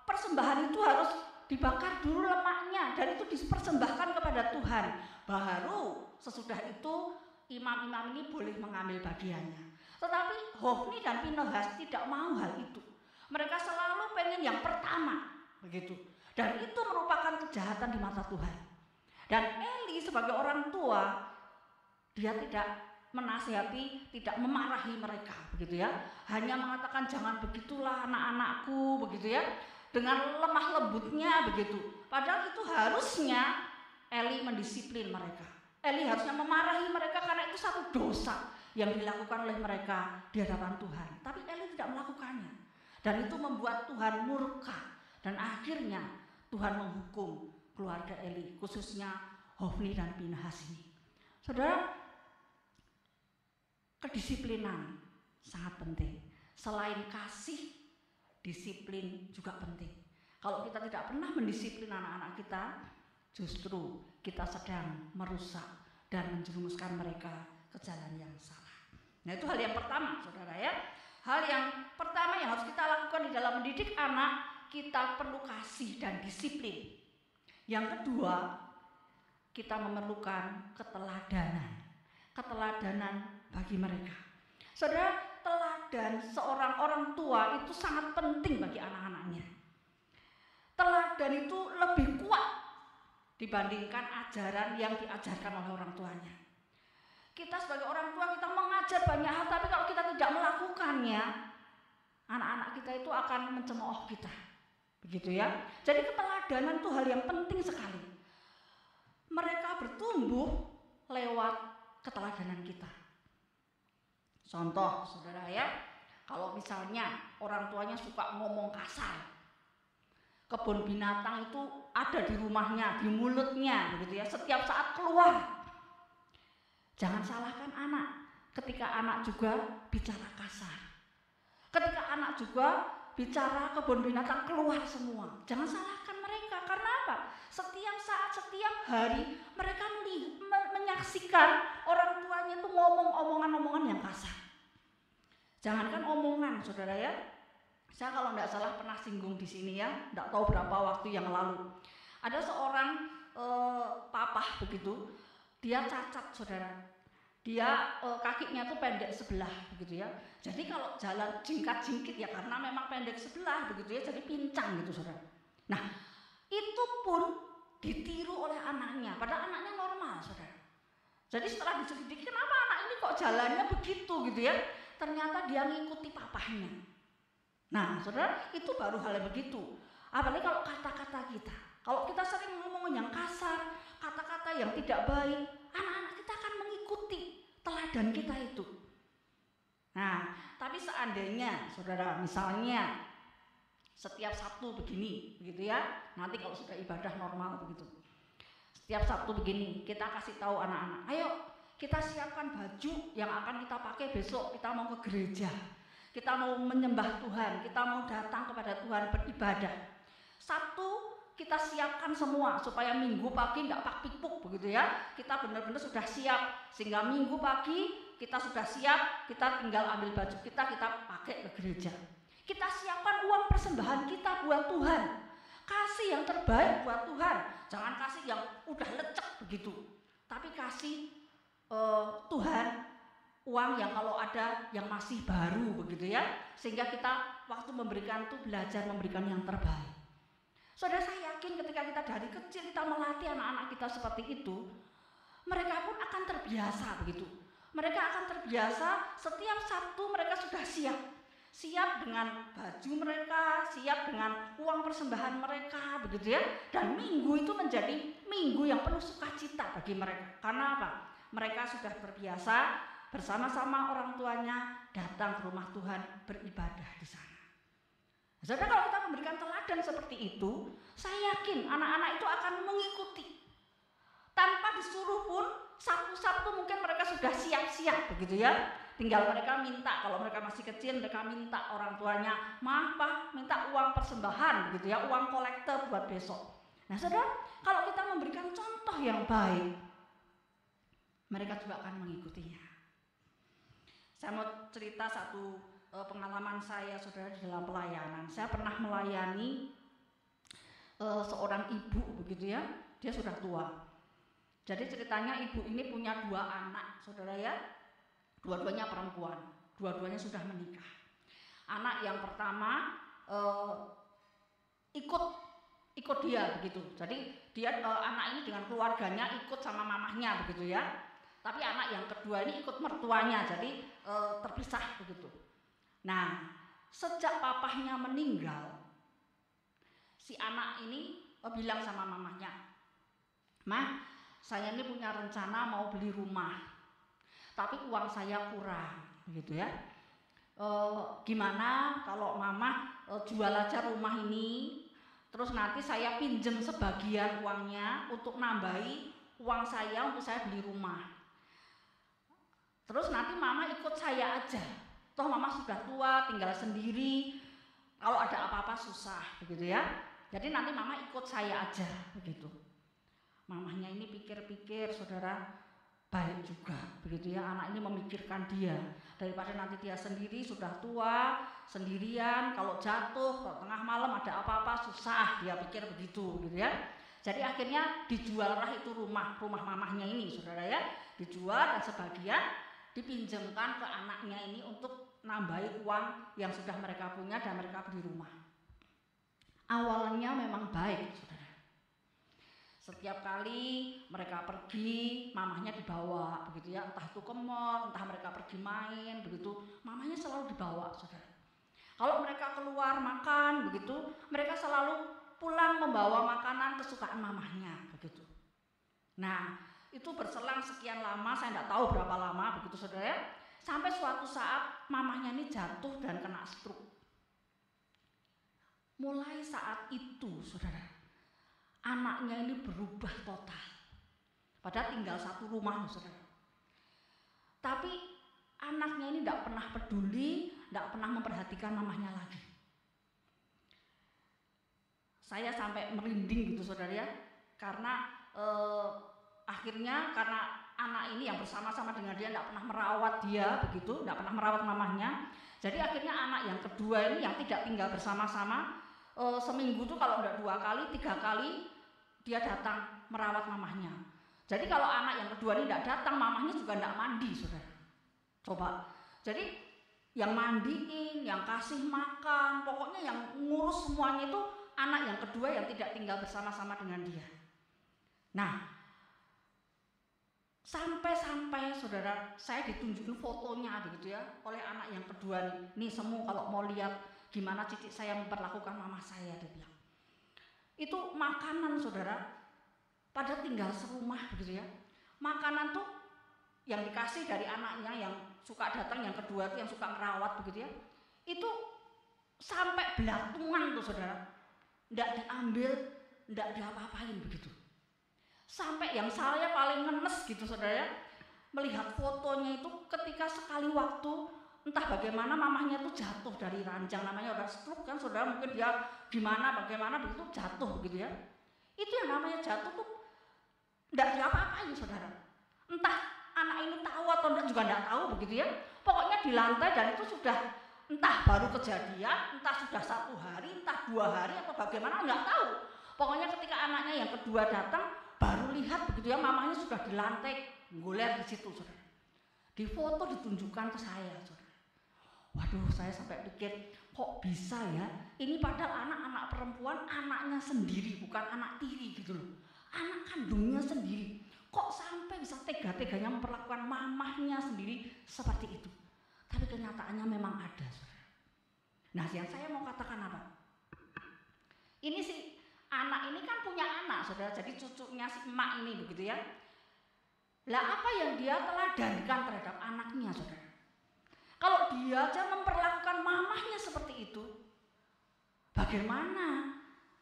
S3: persembahan itu harus dibakar dulu lemaknya dan itu dipersembahkan kepada Tuhan. Baru sesudah itu imam-imam ini boleh mengambil bagiannya. Tetapi Hofni dan Pinehas tidak mau hal itu. Mereka selalu pengen yang pertama, begitu. Dan itu merupakan kejahatan di mata Tuhan. Dan Eli sebagai orang tua, dia tidak menasihati, tidak memarahi mereka, begitu ya. Hanya mengatakan jangan begitulah anak-anakku, begitu ya. dengan lemah lembutnya begitu. Padahal itu harusnya Eli mendisiplin mereka. Eli harusnya memarahi mereka karena itu satu dosa yang dilakukan oleh mereka di hadapan Tuhan. Tapi Eli tidak melakukannya. Dan itu membuat Tuhan murka. Dan akhirnya Tuhan menghukum keluarga Eli, khususnya Hofni dan Pinhas ini. Saudara, kedisiplinan sangat penting. Selain kasih, disiplin juga penting. Kalau kita tidak pernah mendisiplin anak-anak kita, justru kita sedang merusak dan menjerumuskan mereka ke jalan yang salah. Nah, itu hal yang pertama, saudara ya. Hal yang pertama yang harus kita lakukan di dalam mendidik anak, kita perlu kasih dan disiplin. Yang kedua, kita memerlukan keteladanan. Keteladanan bagi mereka. Saudara, teladan seorang orang tua itu sangat penting bagi anak-anaknya. Teladan itu lebih kuat dibandingkan ajaran yang diajarkan oleh orang tuanya. Kita sebagai orang tua, kita mengajar banyak hal, tapi kalau kita tidak melakukannya, anak-anak kita itu akan mencemooh kita. Begitu ya. Jadi keteladanan itu hal yang penting sekali. Mereka bertumbuh lewat keteladanan kita. Contoh, saudara ya, kalau misalnya orang tuanya suka ngomong kasar, kebun binatang itu ada di rumahnya, di mulutnya, begitu ya, setiap saat keluar. Jangan salahkan anak ketika anak juga bicara kasar. Ketika anak juga bicara kebun binatang keluar semua. Jangan salahkan mereka, karena apa? Setiap saat, setiap hari mereka menyaksikan orang tuanya itu ngomong omongan-omongan yang kasar. Jangankan omongan, saudara ya. Saya kalau tidak salah pernah singgung di sini ya, tidak tahu berapa waktu yang lalu. Ada seorang papa begitu, dia cacat, saudara. Dia kakinya tuh pendek sebelah begitu ya. Jadi kalau jalan jingkat-jingkit ya karena memang pendek sebelah begitu ya, jadi pincang gitu, saudara. Nah, itu pun ditiru oleh anaknya, padahal anaknya normal, saudara. Jadi setelah diselidiki, kenapa anak ini kok jalannya begitu gitu ya? Ternyata dia ngikuti papahnya. Nah, saudara, itu baru hal yang begitu. Apalagi kalau kata-kata kita. Kalau kita sering ngomong yang kasar, kata-kata yang tidak baik, anak-anak kita akan mengikuti teladan kita itu. Nah, tapi seandainya, saudara, misalnya setiap Sabtu begini, begitu ya. Nanti kalau sudah ibadah normal begitu. Setiap Sabtu begini, kita kasih tahu anak-anak, ayo kita siapkan baju yang akan kita pakai besok, kita mau ke gereja. Kita mau menyembah Tuhan, kita mau datang kepada Tuhan beribadah. Sabtu kita siapkan semua supaya Minggu pagi tidak pakpipuk begitu ya. Kita benar-benar sudah siap sehingga Minggu pagi kita sudah siap, kita tinggal ambil baju kita pakai ke gereja. Kita siapkan uang persembahan kita buat Tuhan. Kasih yang terbaik buat Tuhan. Jangan kasih yang udah lecek begitu. Tapi kasih Tuhan uang yang kalau ada yang masih baru begitu ya, sehingga kita waktu memberikan itu belajar memberikan yang terbaik. Saudara, saya yakin ketika kita dari kecil kita melatih anak-anak kita seperti itu, mereka pun akan terbiasa begitu. Mereka akan terbiasa setiap Sabtu mereka sudah siap dengan baju mereka, siap dengan uang persembahan mereka begitu ya. Dan Minggu itu menjadi minggu yang penuh sukacita bagi mereka. Karena apa? Mereka sudah terbiasa bersama-sama orang tuanya datang ke rumah Tuhan beribadah di sana. Saudara, kalau kita memberikan teladan seperti itu, saya yakin anak-anak itu akan mengikuti. Tanpa disuruh pun, Sabtu-Sabtu mungkin mereka sudah siap-siap begitu ya. Tinggal mereka minta, kalau mereka masih kecil mereka minta orang tuanya, maaf Pak, minta uang persembahan begitu ya, uang kolektor buat besok. Nah, saudara, kalau kita memberikan contoh yang baik, mereka juga akan mengikutinya. Saya mau cerita satu pengalaman saya, saudara, di dalam pelayanan. Saya pernah melayani seorang ibu begitu ya, dia sudah tua. Jadi ceritanya ibu ini punya 2 anak, saudara ya, dua-duanya perempuan, dua-duanya sudah menikah. Anak yang pertama ikut dia begitu. Jadi dia anak ini dengan keluarganya ikut sama mamahnya begitu ya. Tapi anak yang kedua ini ikut mertuanya, jadi terpisah begitu. Nah, sejak papahnya meninggal, si anak ini bilang sama mamanya, "Mah, saya ini punya rencana mau beli rumah, tapi uang saya kurang," gitu ya. Gimana kalau mama jual aja rumah ini, terus nanti saya pinjem sebagian uangnya untuk nambahi uang saya untuk saya beli rumah. Terus nanti mama ikut saya aja, toh mama sudah tua tinggal sendiri, kalau ada apa-apa susah begitu ya. Jadi nanti mama ikut saya aja begitu. Mamahnya ini pikir-pikir, saudara, baik juga begitu ya, anak ini memikirkan dia, daripada nanti dia sendiri sudah tua sendirian, kalau jatuh kalau tengah malam ada apa-apa susah, dia pikir begitu gitu ya. Jadi akhirnya dijuallah itu rumah mamahnya ini, saudara ya, dijual dan sebagian dipinjamkan ke anaknya ini untuk nambahi uang yang sudah mereka punya dan mereka beli rumah. Awalnya memang baik, saudara. Setiap kali mereka pergi, mamahnya dibawa begitu ya, entah itu ke mall, entah mereka pergi main begitu, mamahnya selalu dibawa, saudara. Kalau mereka keluar makan begitu, mereka selalu pulang membawa makanan kesukaan mamahnya begitu. Nah, itu berselang sekian lama, saya tidak tahu berapa lama begitu, saudara ya, sampai suatu saat mamahnya ini jatuh dan kena stroke. Mulai saat itu, saudara, anaknya ini berubah total. Padahal tinggal satu rumah, saudara. Tapi anaknya ini tidak pernah peduli, tidak pernah memperhatikan mamahnya lagi. Saya sampai merinding gitu, saudara ya, karena akhirnya karena anak ini yang bersama-sama dengan dia tidak pernah merawat dia begitu, tidak pernah merawat mamahnya. Jadi akhirnya anak yang kedua ini yang tidak tinggal bersama-sama, seminggu tuh kalau tidak 2 kali, 3 kali dia datang merawat mamahnya. Jadi kalau anak yang kedua ini tidak datang, mamahnya juga tidak mandi, saudara. Coba. Jadi yang mandiin, yang kasih makan, pokoknya yang ngurus semuanya itu anak yang kedua yang tidak tinggal bersama-sama dengan dia. Nah, sampai saudara, saya ditunjukin fotonya begitu ya oleh anak yang kedua nih. Nih semua kalau mau lihat gimana cicit saya memperlakukan mama saya, dia bilang. Itu makanan, saudara, pada tinggal serumah begitu ya. Makanan tuh yang dikasih dari anaknya yang suka datang, yang kedua tuh yang suka merawat begitu ya. Itu sampai belatungan tuh, saudara. Nggak diambil, nggak diapa-apain begitu. Sampai yang saya paling ngenes gitu, saudara ya, melihat fotonya itu ketika sekali waktu entah bagaimana mamahnya tuh jatuh dari ranjang, namanya udah stroke kan, saudara, mungkin dia gimana bagaimana begitu jatuh gitu ya. Itu yang namanya jatuh tuh nggak diapa-apain, saudara. Entah anak ini tahu atau enggak juga nggak tahu begitu ya. Pokoknya di lantai dan itu sudah entah baru kejadian, entah sudah 1 hari, entah 2 hari atau bagaimana nggak tahu. Pokoknya ketika anaknya yang kedua datang baru lihat begitu ya, mamahnya sudah di lantai ngguler di situ, saudara. Di foto ditunjukkan ke saya, saudara. Waduh, saya sampai pikir kok bisa ya? Ini padahal anak-anak perempuan anaknya sendiri, bukan anak tiri gitu loh. Anak kandungnya sendiri. Kok sampai bisa tega-teganya memperlakukan mamahnya sendiri seperti itu? Tapi kenyataannya memang ada, saudara. Nah, yang saya mau katakan apa? Ini si anak ini kan punya anak, saudara. Jadi cucunya si emak ini begitu ya. Lah apa yang dia teladankan terhadap anaknya, saudara? Kalau dia aja memperlakukan mamahnya seperti itu, bagaimana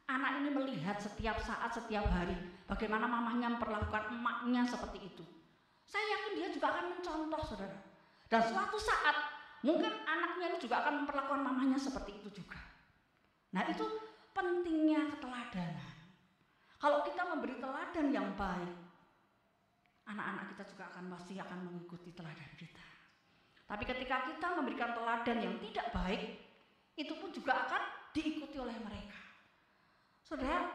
S3: anak ini melihat setiap saat, setiap hari, bagaimana mamahnya memperlakukan emaknya seperti itu? Saya yakin dia juga akan mencontoh, saudara. Dan suatu saat mungkin anaknya ini juga akan memperlakukan mamahnya seperti itu juga. Nah, itu pentingnya keteladanan. Kalau kita memberi teladan yang baik, anak-anak kita juga pasti akan mengikuti teladan kita. Tapi ketika kita memberikan teladan yang tidak baik, itu pun juga akan diikuti oleh mereka. Saudara,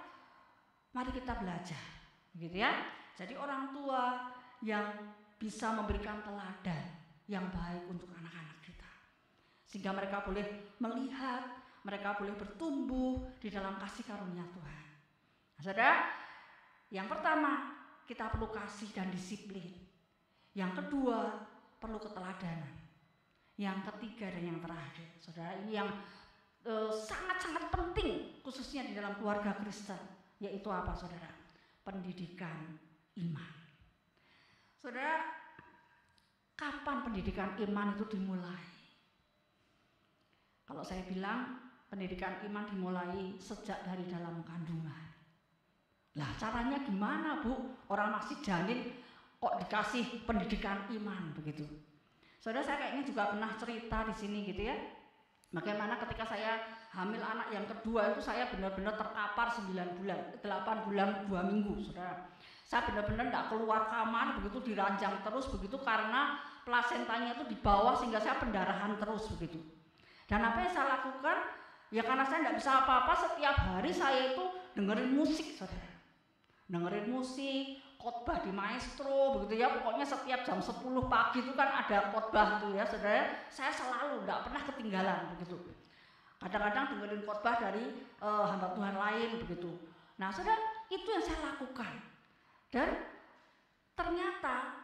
S3: mari kita belajar, gitu ya. Jadi orang tua yang bisa memberikan teladan yang baik untuk anak-anak kita, sehingga mereka boleh melihat, mereka boleh bertumbuh di dalam kasih karunia Tuhan. Nah, saudara, yang pertama kita perlu kasih dan disiplin. Yang kedua perlu keteladanan. Yang ketiga dan yang terakhir, saudara, ini yang sangat-sangat penting khususnya di dalam keluarga Kristen, yaitu apa saudara? Pendidikan iman. Saudara, kapan pendidikan iman itu dimulai? Kalau saya bilang pendidikan iman dimulai sejak dari dalam kandungan. Lah caranya gimana Bu? Orang masih janin kok dikasih pendidikan iman begitu. Saudara, saya kayaknya juga pernah cerita di sini gitu ya. Bagaimana ketika saya hamil anak yang kedua itu saya benar-benar terkapar 8 bulan 2 minggu, saudara. Saya benar-benar tidak keluar kamar begitu, diranjang terus begitu karena plasentanya itu di bawah sehingga saya pendarahan terus begitu. Dan apa yang saya lakukan? Ya karena saya tidak bisa apa-apa, setiap hari saya itu dengerin musik, saudara. Dengerin musik, khotbah di maestro begitu ya, pokoknya setiap jam 10 pagi itu kan ada khotbah tuh ya saudara. Saya selalu tidak pernah ketinggalan begitu. Kadang-kadang dengerin khotbah dari hamba Tuhan lain begitu. Nah saudara, itu yang saya lakukan dan ternyata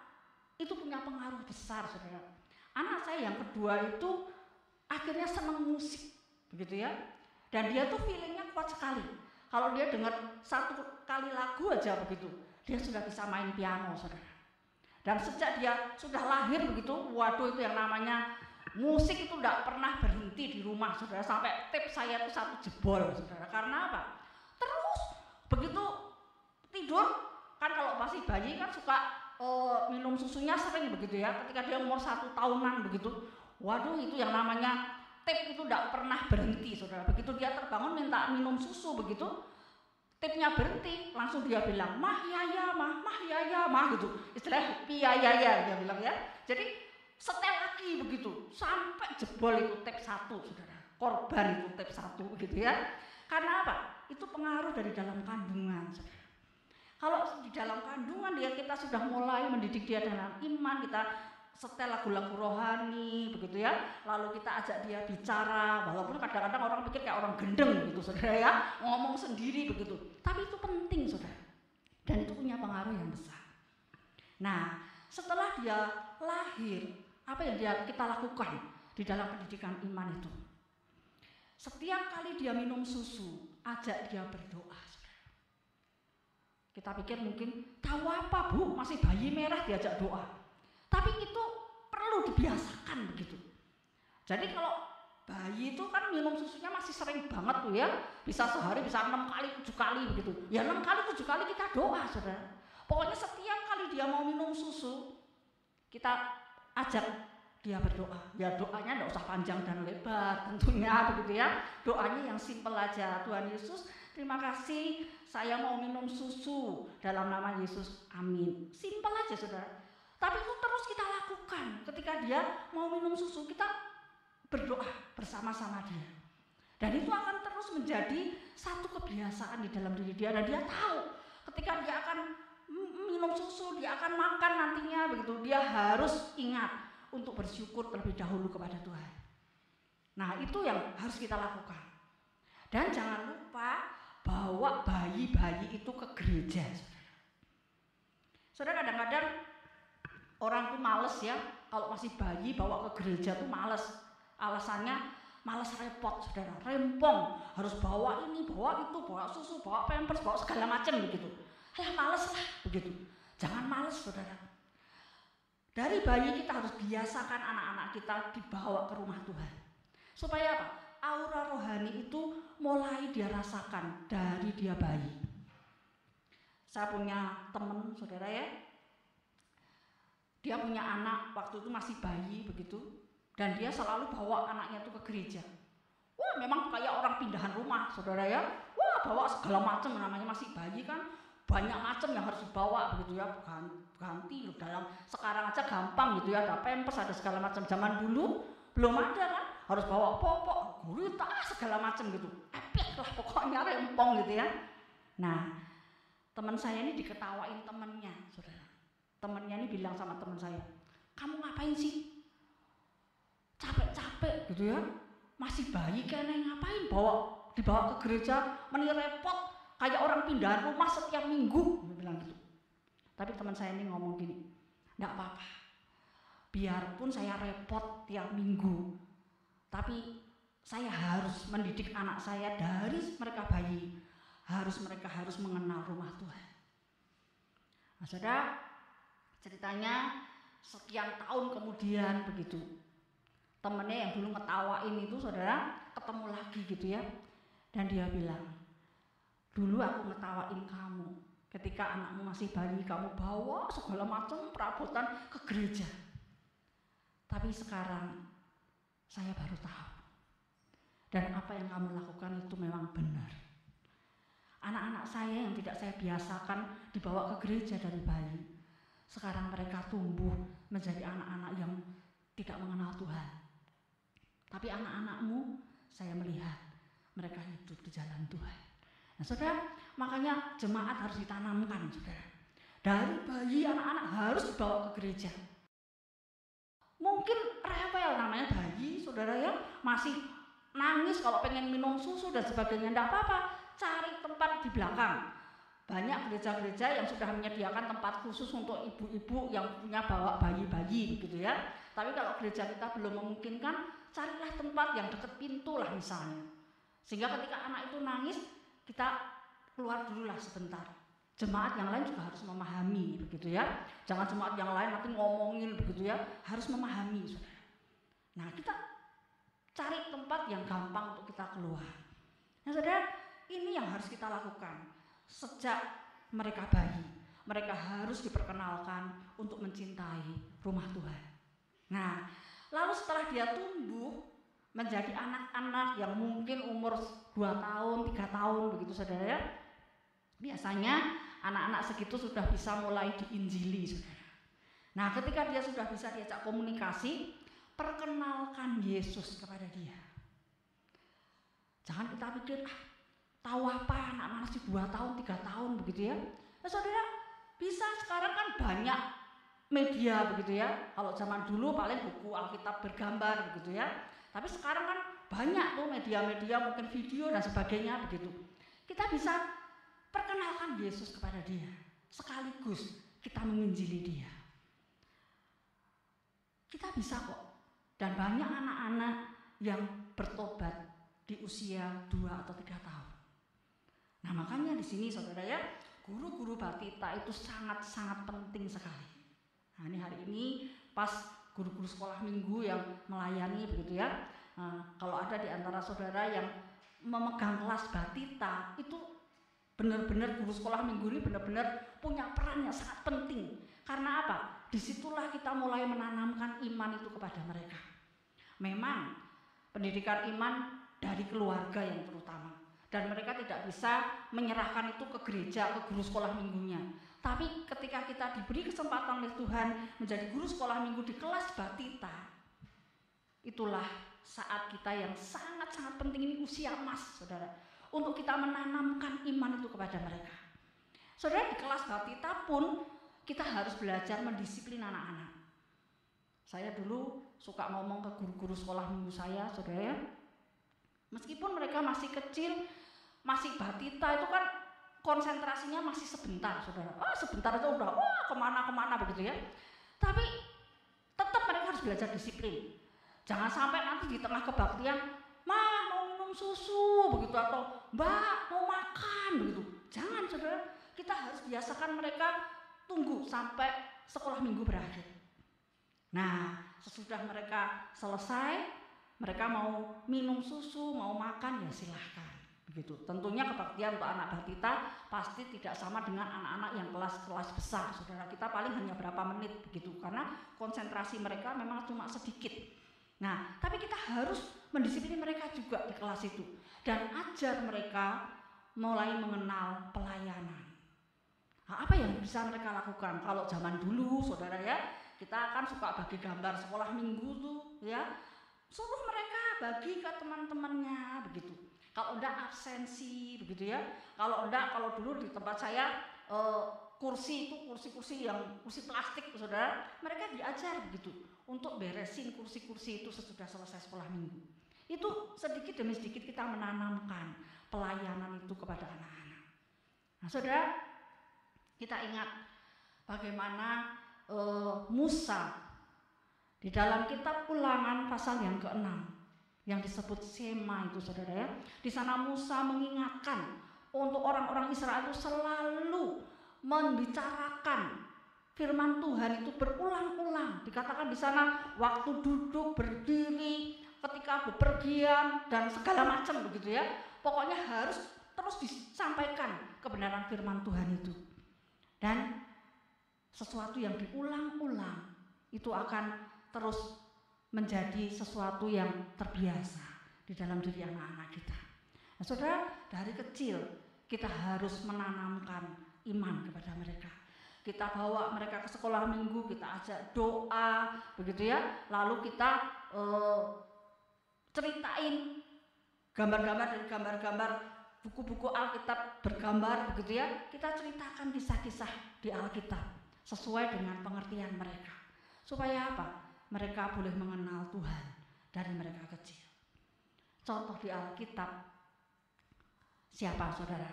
S3: itu punya pengaruh besar saudara. Anak saya yang kedua itu akhirnya senang musik begitu ya, dan dia tuh feelingnya kuat sekali. Kalau dia dengar satu kali lagu aja begitu, dia sudah bisa main piano, saudara. Dan sejak dia sudah lahir begitu, waduh itu yang namanya musik itu tidak pernah berhenti di rumah, saudara. Sampai tape saya itu satu jebol, saudara. Karena apa? Terus begitu tidur, kan kalau masih bayi kan suka minum susunya sering begitu ya. Ketika dia umur 1 tahunan begitu, waduh itu yang namanya tape itu tidak pernah berhenti, saudara. Begitu dia terbangun minta minum susu begitu, tape-nya berhenti, langsung dia bilang mah ya mah gitu, istilah piayaya dia bilang ya. Jadi setel lagi begitu sampai jebol itu tape 1, saudara. Korban itu tape 1 begitu ya. Karena apa? Itu pengaruh dari dalam kandungan, saudara. Kalau di dalam kandungan kita sudah mulai mendidik dia dalam iman, kita setel lagu-lagu rohani begitu ya, lalu kita ajak dia bicara, walaupun kadang-kadang orang pikir kayak orang gendeng gitu saudara ya, ngomong sendiri begitu, tapi itu penting saudara, dan itu punya pengaruh yang besar. Nah setelah dia lahir, apa yang kita lakukan di dalam pendidikan iman itu? Setiap kali dia minum susu, ajak dia berdoa. Kita pikir mungkin tahu apa Bu, masih bayi merah diajak doa. Tapi itu perlu dibiasakan begitu. Jadi kalau bayi itu kan minum susunya masih sering banget tuh ya. Bisa sehari bisa 6 kali, 7 kali begitu. Ya 6 kali, 7 kali kita doa saudara. Pokoknya setiap kali dia mau minum susu, kita ajak dia berdoa. Ya doanya enggak usah panjang dan lebar tentunya begitu ya. Doanya yang simpel aja. Tuhan Yesus, terima kasih saya mau minum susu dalam nama Yesus. Amin. Simpel aja saudara. Tapi itu terus kita lakukan. Ketika dia mau minum susu, kita berdoa bersama-sama dia. Dan itu akan terus menjadi satu kebiasaan di dalam diri dia. Dan dia tahu ketika dia akan minum susu, dia akan makan nantinya begitu. Dia harus ingat untuk bersyukur terlebih dahulu kepada Tuhan. Nah itu yang harus kita lakukan. Dan jangan lupa bawa bayi-bayi itu ke gereja. Saudara, kadang-kadang orang tuh males ya, kalau masih bayi bawa ke gereja tuh males. Alasannya males repot, saudara, rempong, harus bawa ini, bawa itu, bawa susu, bawa pampers, bawa segala macam begitu. Males lah begitu. Jangan males saudara. Dari bayi kita harus biasakan anak-anak kita dibawa ke rumah Tuhan. Supaya apa? Aura rohani itu mulai dia rasakan dari dia bayi. Saya punya teman saudara ya, dia punya anak waktu itu masih bayi begitu, dan dia selalu bawa anaknya itu ke gereja. Wah memang kayak orang pindahan rumah saudara ya. Wah bawa segala macam, namanya masih bayi kan, banyak macam yang harus dibawa begitu ya. Ganti dalam sekarang aja gampang gitu ya, ada pampers, ada segala macam. Zaman dulu belum ada kan, harus bawa popok, gurita, segala macam gitu. Epic lah pokoknya, rempong gitu ya. Nah teman saya ini diketawain temannya saudara. Temennya ini bilang sama teman saya, kamu ngapain sih? Capek-capek gitu ya, masih bayi kayaknya ngapain dibawa ke gereja, mending repot kayak orang pindahan rumah setiap minggu. Dia bilang gitu. Tapi teman saya ini ngomong gini, enggak apa-apa, biarpun saya repot tiap minggu, tapi saya harus mendidik anak saya dari mereka bayi, mereka harus mengenal rumah Tuhan. Nah, saudara, ceritanya sekian tahun kemudian begitu, temennya yang dulu ngetawain itu saudara ketemu lagi gitu ya, dan dia bilang, dulu aku ngetawain kamu ketika anakmu masih bayi, kamu bawa segala macam perabotan ke gereja, tapi sekarang saya baru tahu, dan apa yang kamu lakukan itu memang benar. Anak-anak saya yang tidak saya biasakan dibawa ke gereja dari bayi, sekarang mereka tumbuh menjadi anak-anak yang tidak mengenal Tuhan. Tapi anak-anakmu, saya melihat mereka hidup di jalan Tuhan. Nah saudara, makanya jemaat harus ditanamkan saudara. Dari bayi anak-anak harus dibawa ke gereja. Mungkin rewel namanya bayi saudara ya, masih nangis kalau pengen minum susu dan sebagainya, tidak apa-apa, cari tempat di belakang. Banyak gereja-gereja yang sudah menyediakan tempat khusus untuk ibu-ibu yang punya bawa bayi-bayi begitu ya. Tapi kalau gereja kita belum memungkinkan, carilah tempat yang dekat pintu lah misalnya. Sehingga ketika anak itu nangis, kita keluar dulu lah sebentar. Jemaat yang lain juga harus memahami begitu ya. Jangan jemaat yang lain nanti ngomongin begitu ya, harus memahami saudara. Nah kita cari tempat yang gampang untuk kita keluar. Nah saudara, ini yang harus kita lakukan. Sejak mereka bayi, mereka harus diperkenalkan untuk mencintai rumah Tuhan. Nah, lalu setelah dia tumbuh menjadi anak-anak yang mungkin umur 2 tahun, 3 tahun begitu saudara ya. Biasanya anak-anak segitu sudah bisa mulai diinjili saudara. Nah, ketika dia sudah bisa diajak komunikasi, perkenalkan Yesus kepada dia. Jangan kita pikir, tahu apa anak masih 2 tahun, 3 tahun begitu ya. Nah saudara, bisa sekarang kan banyak media begitu ya. Kalau zaman dulu paling buku Alkitab bergambar begitu ya. Tapi sekarang kan banyak tuh media-media, mungkin video dan sebagainya begitu. Kita bisa perkenalkan Yesus kepada dia, sekaligus kita menginjili dia. Kita bisa kok. Dan banyak anak-anak yang bertobat di usia 2 atau 3 tahun. Nah makanya di sini saudara ya, guru-guru batita itu sangat-sangat penting sekali. Nah ini hari ini pas guru-guru sekolah minggu yang melayani begitu ya. Nah, kalau ada di antara saudara yang memegang kelas batita, itu benar-benar guru sekolah minggu ini benar-benar punya peran yang sangat penting. Karena apa? Disitulah kita mulai menanamkan iman itu kepada mereka. Memang pendidikan iman dari keluarga yang terutama. Dan mereka tidak bisa menyerahkan itu ke gereja, ke guru sekolah minggunya. Tapi ketika kita diberi kesempatan oleh Tuhan menjadi guru sekolah minggu di kelas batita, itulah saat kita yang sangat-sangat penting, ini usia emas saudara, untuk kita menanamkan iman itu kepada mereka. Saudara, di kelas batita pun kita harus belajar mendisiplin anak-anak. Saya dulu suka ngomong ke guru-guru sekolah minggu saya, saudara ya, meskipun mereka masih kecil, masih batita, itu kan konsentrasinya masih sebentar saudara. Sebentar itu udah kemana-kemana begitu ya. Tapi tetap mereka harus belajar disiplin. Jangan sampai nanti di tengah kebaktian, "Mah mau minum susu" begitu, atau "Mbak mau makan" begitu. Jangan saudara, kita harus biasakan mereka tunggu sampai sekolah minggu berakhir. Nah sesudah mereka selesai, mereka mau minum susu, mau makan, ya silahkan begitu. Tentunya kebaktian untuk anak batita pasti tidak sama dengan anak-anak yang kelas-kelas besar saudara. Kita paling hanya berapa menit begitu, karena konsentrasi mereka memang cuma sedikit. Nah tapi kita harus mendisiplin mereka juga di kelas itu, dan ajar mereka mulai mengenal pelayanan. Nah, apa yang bisa mereka lakukan? Kalau zaman dulu saudara ya, kita kan suka bagi gambar sekolah minggu tuh ya, suruh mereka bagi ke teman-temannya begitu. Kalau enggak absensi begitu ya. Kalau enggak, kalau dulu di tempat saya kursi itu kursi plastik saudara, mereka diajar begitu untuk beresin kursi-kursi itu sesudah selesai sekolah minggu. Itu sedikit demi sedikit kita menanamkan pelayanan itu kepada anak-anak. Nah saudara, kita ingat bagaimana Musa di dalam kitab Ulangan pasal yang ke-6 yang disebut Sema itu saudara ya. Di sana Musa mengingatkan untuk orang-orang Israel itu selalu membicarakan firman Tuhan itu berulang-ulang. Dikatakan di sana waktu duduk, berdiri, ketika bepergian dan segala macam begitu ya. Pokoknya harus terus disampaikan kebenaran firman Tuhan itu. Dan sesuatu yang diulang-ulang itu akan terus menjadi sesuatu yang terbiasa di dalam diri anak-anak kita. Nah, saudara, dari kecil kita harus menanamkan iman kepada mereka. Kita bawa mereka ke sekolah minggu, kita ajak doa, begitu ya. Lalu kita ceritain gambar-gambar dari gambar-gambar buku-buku Alkitab bergambar, begitu ya. Kita ceritakan kisah-kisah di Alkitab sesuai dengan pengertian mereka. Supaya apa? Mereka boleh mengenal Tuhan dari mereka kecil. Contoh di Alkitab, siapa saudara?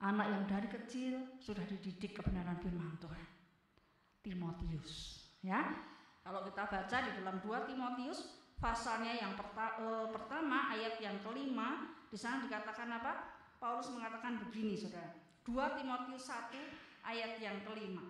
S3: Anak yang dari kecil sudah dididik kebenaran firman Tuhan. Timotius, ya. Kalau kita baca di dalam 2 Timotius pasalnya yang pertama ayat yang kelima, di sana dikatakan apa? Paulus mengatakan begini, saudara. 2 Timotius 1 ayat yang kelima.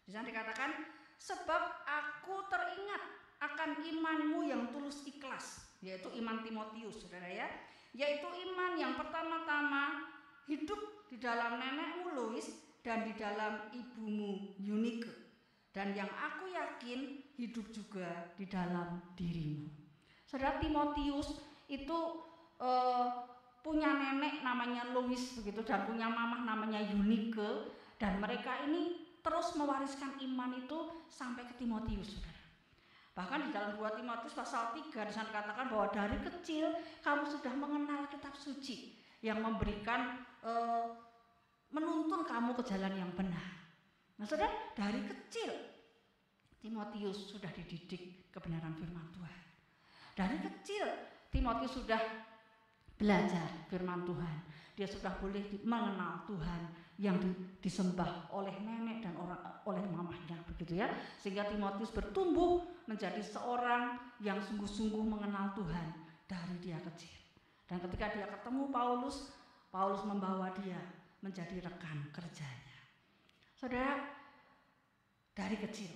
S3: Di sana dikatakan, sebab aku teringat akan imanmu yang tulus ikhlas, yaitu iman Timotius, saudara ya. Yaitu iman yang pertama-tama hidup di dalam nenekmu Lois dan di dalam ibumu Eunike, dan yang aku yakin hidup juga di dalam dirimu. Saudara, Timotius itu punya nenek namanya Lois begitu, dan punya mamah namanya Eunike, dan mereka ini terus mewariskan iman itu sampai ke Timotius, saudara. Bahkan di dalam 2 Timotius pasal 3 di sana dikatakan bahwa dari kecil kamu sudah mengenal kitab suci yang memberikan menuntun kamu ke jalan yang benar. Nah, saudara, dari kecil Timotius sudah dididik kebenaran firman Tuhan. Dari kecil Timotius sudah belajar firman Tuhan. Dia sudah boleh mengenal Tuhan yang disembah oleh nenek dan oleh mamahnya, begitu ya. Sehingga Timotius bertumbuh menjadi seorang yang sungguh-sungguh mengenal Tuhan dari dia kecil. Dan ketika dia ketemu Paulus, Paulus membawa dia menjadi rekan kerjanya. Saudara, dari kecil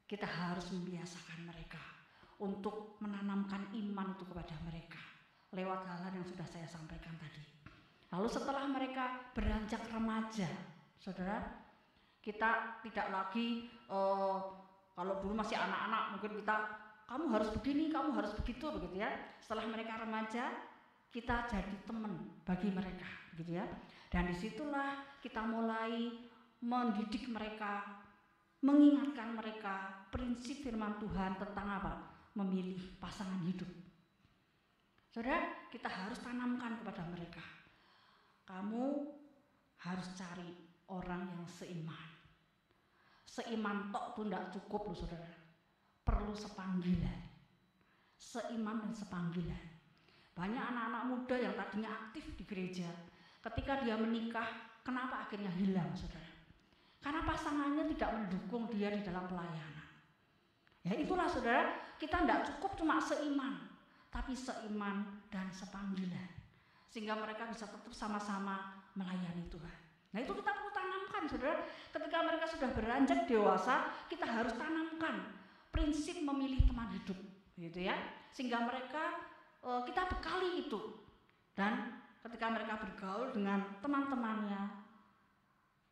S3: kita harus membiasakan mereka untuk menanamkan iman itu kepada mereka lewat hal-hal yang sudah saya sampaikan tadi. Lalu setelah mereka beranjak remaja, saudara, kita tidak lagi kalau dulu masih anak-anak mungkin kita kamu harus begini, kamu harus begitu, begitu ya. Setelah mereka remaja, kita jadi teman bagi mereka, gitu ya. Dan disitulah kita mulai mendidik mereka, mengingatkan mereka prinsip firman Tuhan tentang apa? Memilih pasangan hidup. Saudara, kita harus tanamkan kepada mereka. Kamu harus cari orang yang seiman. Seiman tok itu tidak cukup loh, saudara. Perlu sepanggilan. Seiman dan sepanggilan. Banyak anak-anak muda yang tadinya aktif di gereja, ketika dia menikah, kenapa akhirnya hilang, saudara? Karena pasangannya tidak mendukung dia di dalam pelayanan. Ya itulah, saudara, kita tidak cukup cuma seiman, tapi seiman dan sepanggilan. Sehingga mereka bisa tetap sama-sama melayani Tuhan. Nah itu kita perlu tanamkan, saudara. Ketika mereka sudah beranjak dewasa, kita harus tanamkan prinsip memilih teman hidup, gitu ya. Sehingga mereka kita bekali itu. Dan ketika mereka bergaul dengan teman-temannya,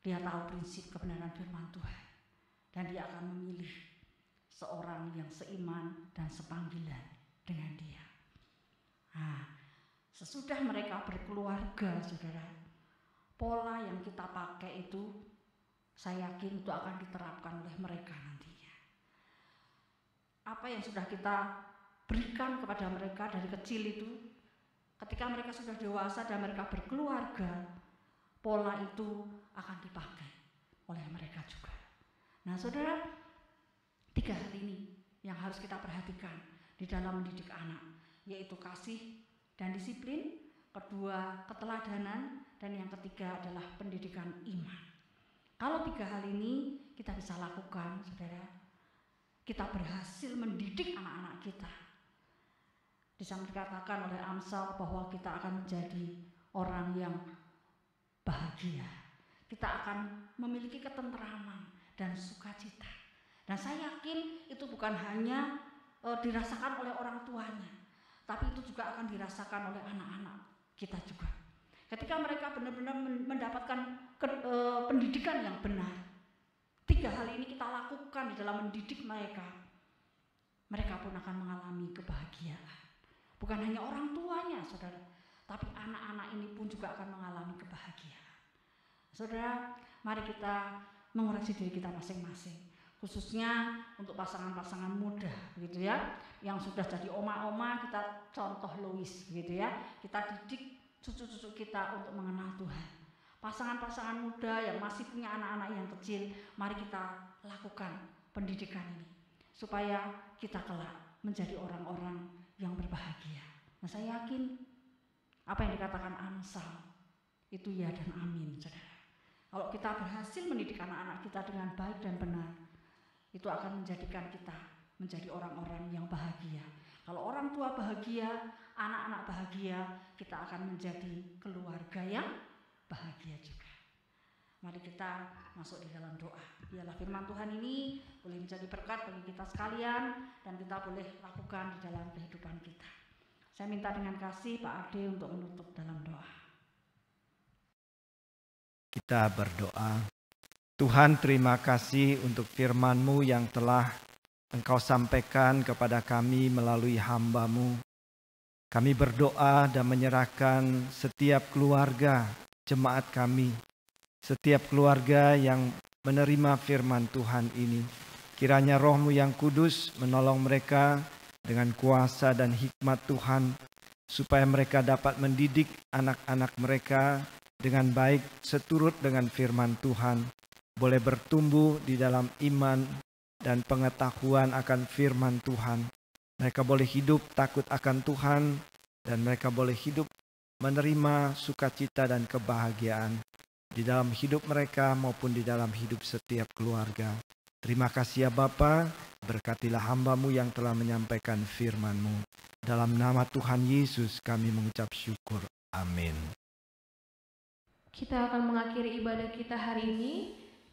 S3: dia tahu prinsip kebenaran firman Tuhan. Dan dia akan memilih seorang yang seiman dan sepanggilan dengan dia. Nah, sesudah mereka berkeluarga, saudara, pola yang kita pakai itu saya yakin itu akan diterapkan oleh mereka nantinya. Apa yang sudah kita berikan kepada mereka dari kecil itu, ketika mereka sudah dewasa dan mereka berkeluarga, pola itu akan dipakai oleh mereka juga. Nah, saudara, 3 hal ini yang harus kita perhatikan di dalam mendidik anak, yaitu kasih dan disiplin, kedua keteladanan, dan yang ketiga adalah pendidikan iman. Kalau 3 hal ini kita bisa lakukan, saudara, kita berhasil mendidik anak-anak kita. Di sana dikatakan oleh Amsal bahwa kita akan menjadi orang yang bahagia. Kita akan memiliki ketenteraman dan sukacita. Dan saya yakin itu bukan hanya dirasakan oleh orang tuanya, tapi itu juga akan dirasakan oleh anak-anak kita juga. Ketika mereka benar-benar mendapatkan pendidikan yang benar, 3 hal ini kita lakukan di dalam mendidik mereka, mereka pun akan mengalami kebahagiaan. Bukan hanya orang tuanya, saudara, tapi anak-anak ini pun juga akan mengalami kebahagiaan. Saudara, mari kita mengoreksi diri kita masing-masing, khususnya untuk pasangan-pasangan muda, gitu ya, yang sudah jadi oma-oma. Kita contoh Louis, gitu ya, kita didik cucu-cucu kita untuk mengenal Tuhan. Pasangan-pasangan muda yang masih punya anak-anak yang kecil, mari kita lakukan pendidikan ini supaya kita kelak menjadi orang-orang yang berbahagia. Nah, saya yakin apa yang dikatakan Amsal itu ya dan amin, saudara. Kalau kita berhasil mendidik anak-anak kita dengan baik dan benar, itu akan menjadikan kita menjadi orang-orang yang bahagia. Kalau orang tua bahagia, anak-anak bahagia, kita akan menjadi keluarga yang bahagia juga. Mari kita masuk di dalam doa. Biarlah firman Tuhan ini boleh menjadi berkat bagi kita sekalian dan kita boleh lakukan di dalam kehidupan kita. Saya minta dengan kasih Pak Ade untuk menutup dalam doa.
S9: Kita berdoa. Tuhan, terima kasih untuk firman-Mu yang telah Engkau sampaikan kepada kami melalui hamba-Mu. Kami berdoa dan menyerahkan setiap keluarga jemaat kami, setiap keluarga yang menerima firman Tuhan ini. Kiranya Roh-Mu yang kudus menolong mereka dengan kuasa dan hikmat Tuhan, supaya mereka dapat mendidik anak-anak mereka dengan baik seturut dengan firman Tuhan, boleh bertumbuh di dalam iman dan pengetahuan akan firman Tuhan. Mereka boleh hidup takut akan Tuhan, dan mereka boleh hidup menerima sukacita dan kebahagiaan di dalam hidup mereka maupun di dalam hidup setiap keluarga. Terima kasih ya Bapa, berkatilah hamba-Mu yang telah menyampaikan firman-Mu. Dalam nama Tuhan Yesus kami mengucap syukur. Amin.
S1: Kita akan mengakhiri ibadah kita hari ini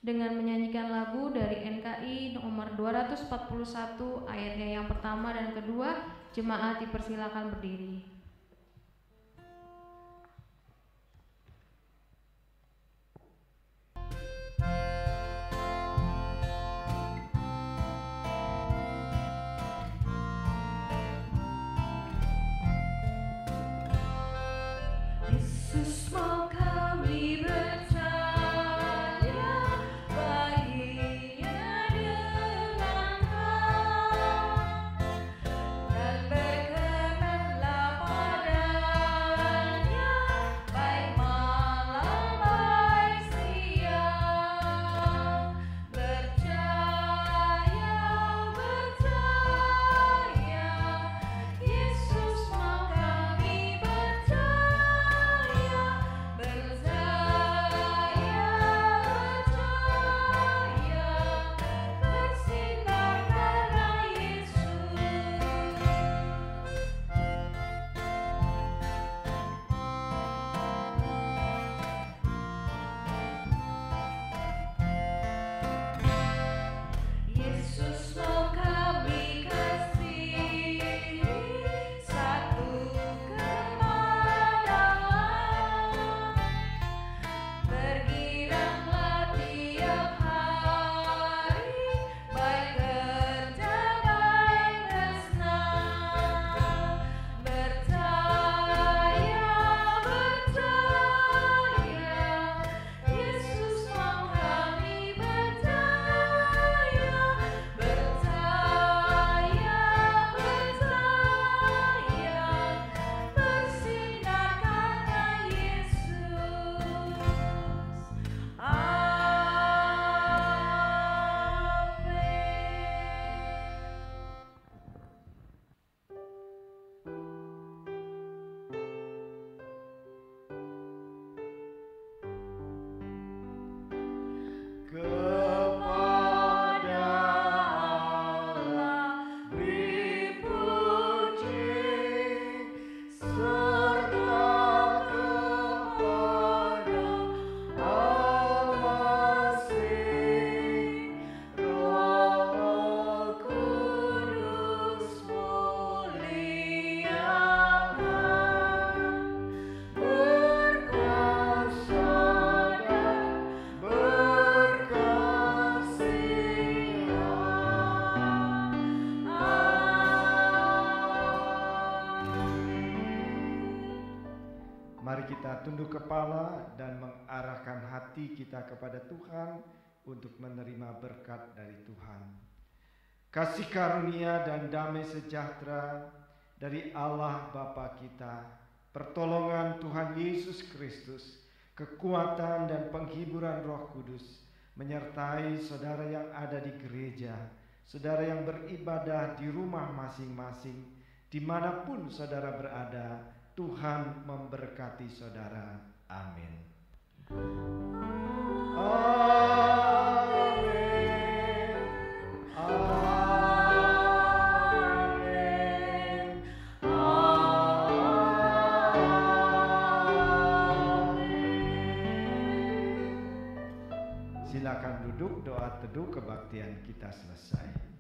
S1: dengan menyanyikan lagu dari NKI nomor 241, ayatnya yang pertama dan kedua. Jemaat dipersilakan berdiri. Yesus mau kami percaya, bahagia dengan Kau, dan berkenanlah
S9: Mari kita tunduk kepala dan mengarahkan hati kita kepada Tuhan untuk menerima berkat dari Tuhan. Kasih karunia dan damai sejahtera dari Allah Bapa kita, pertolongan Tuhan Yesus Kristus, kekuatan dan penghiburan Roh Kudus menyertai saudara yang ada di gereja, saudara yang beribadah di rumah masing-masing, dimanapun saudara berada. Tuhan memberkati saudara. Amin. Amin. Amin. Amin. Silakan duduk, doa teduh kebaktian kita selesai.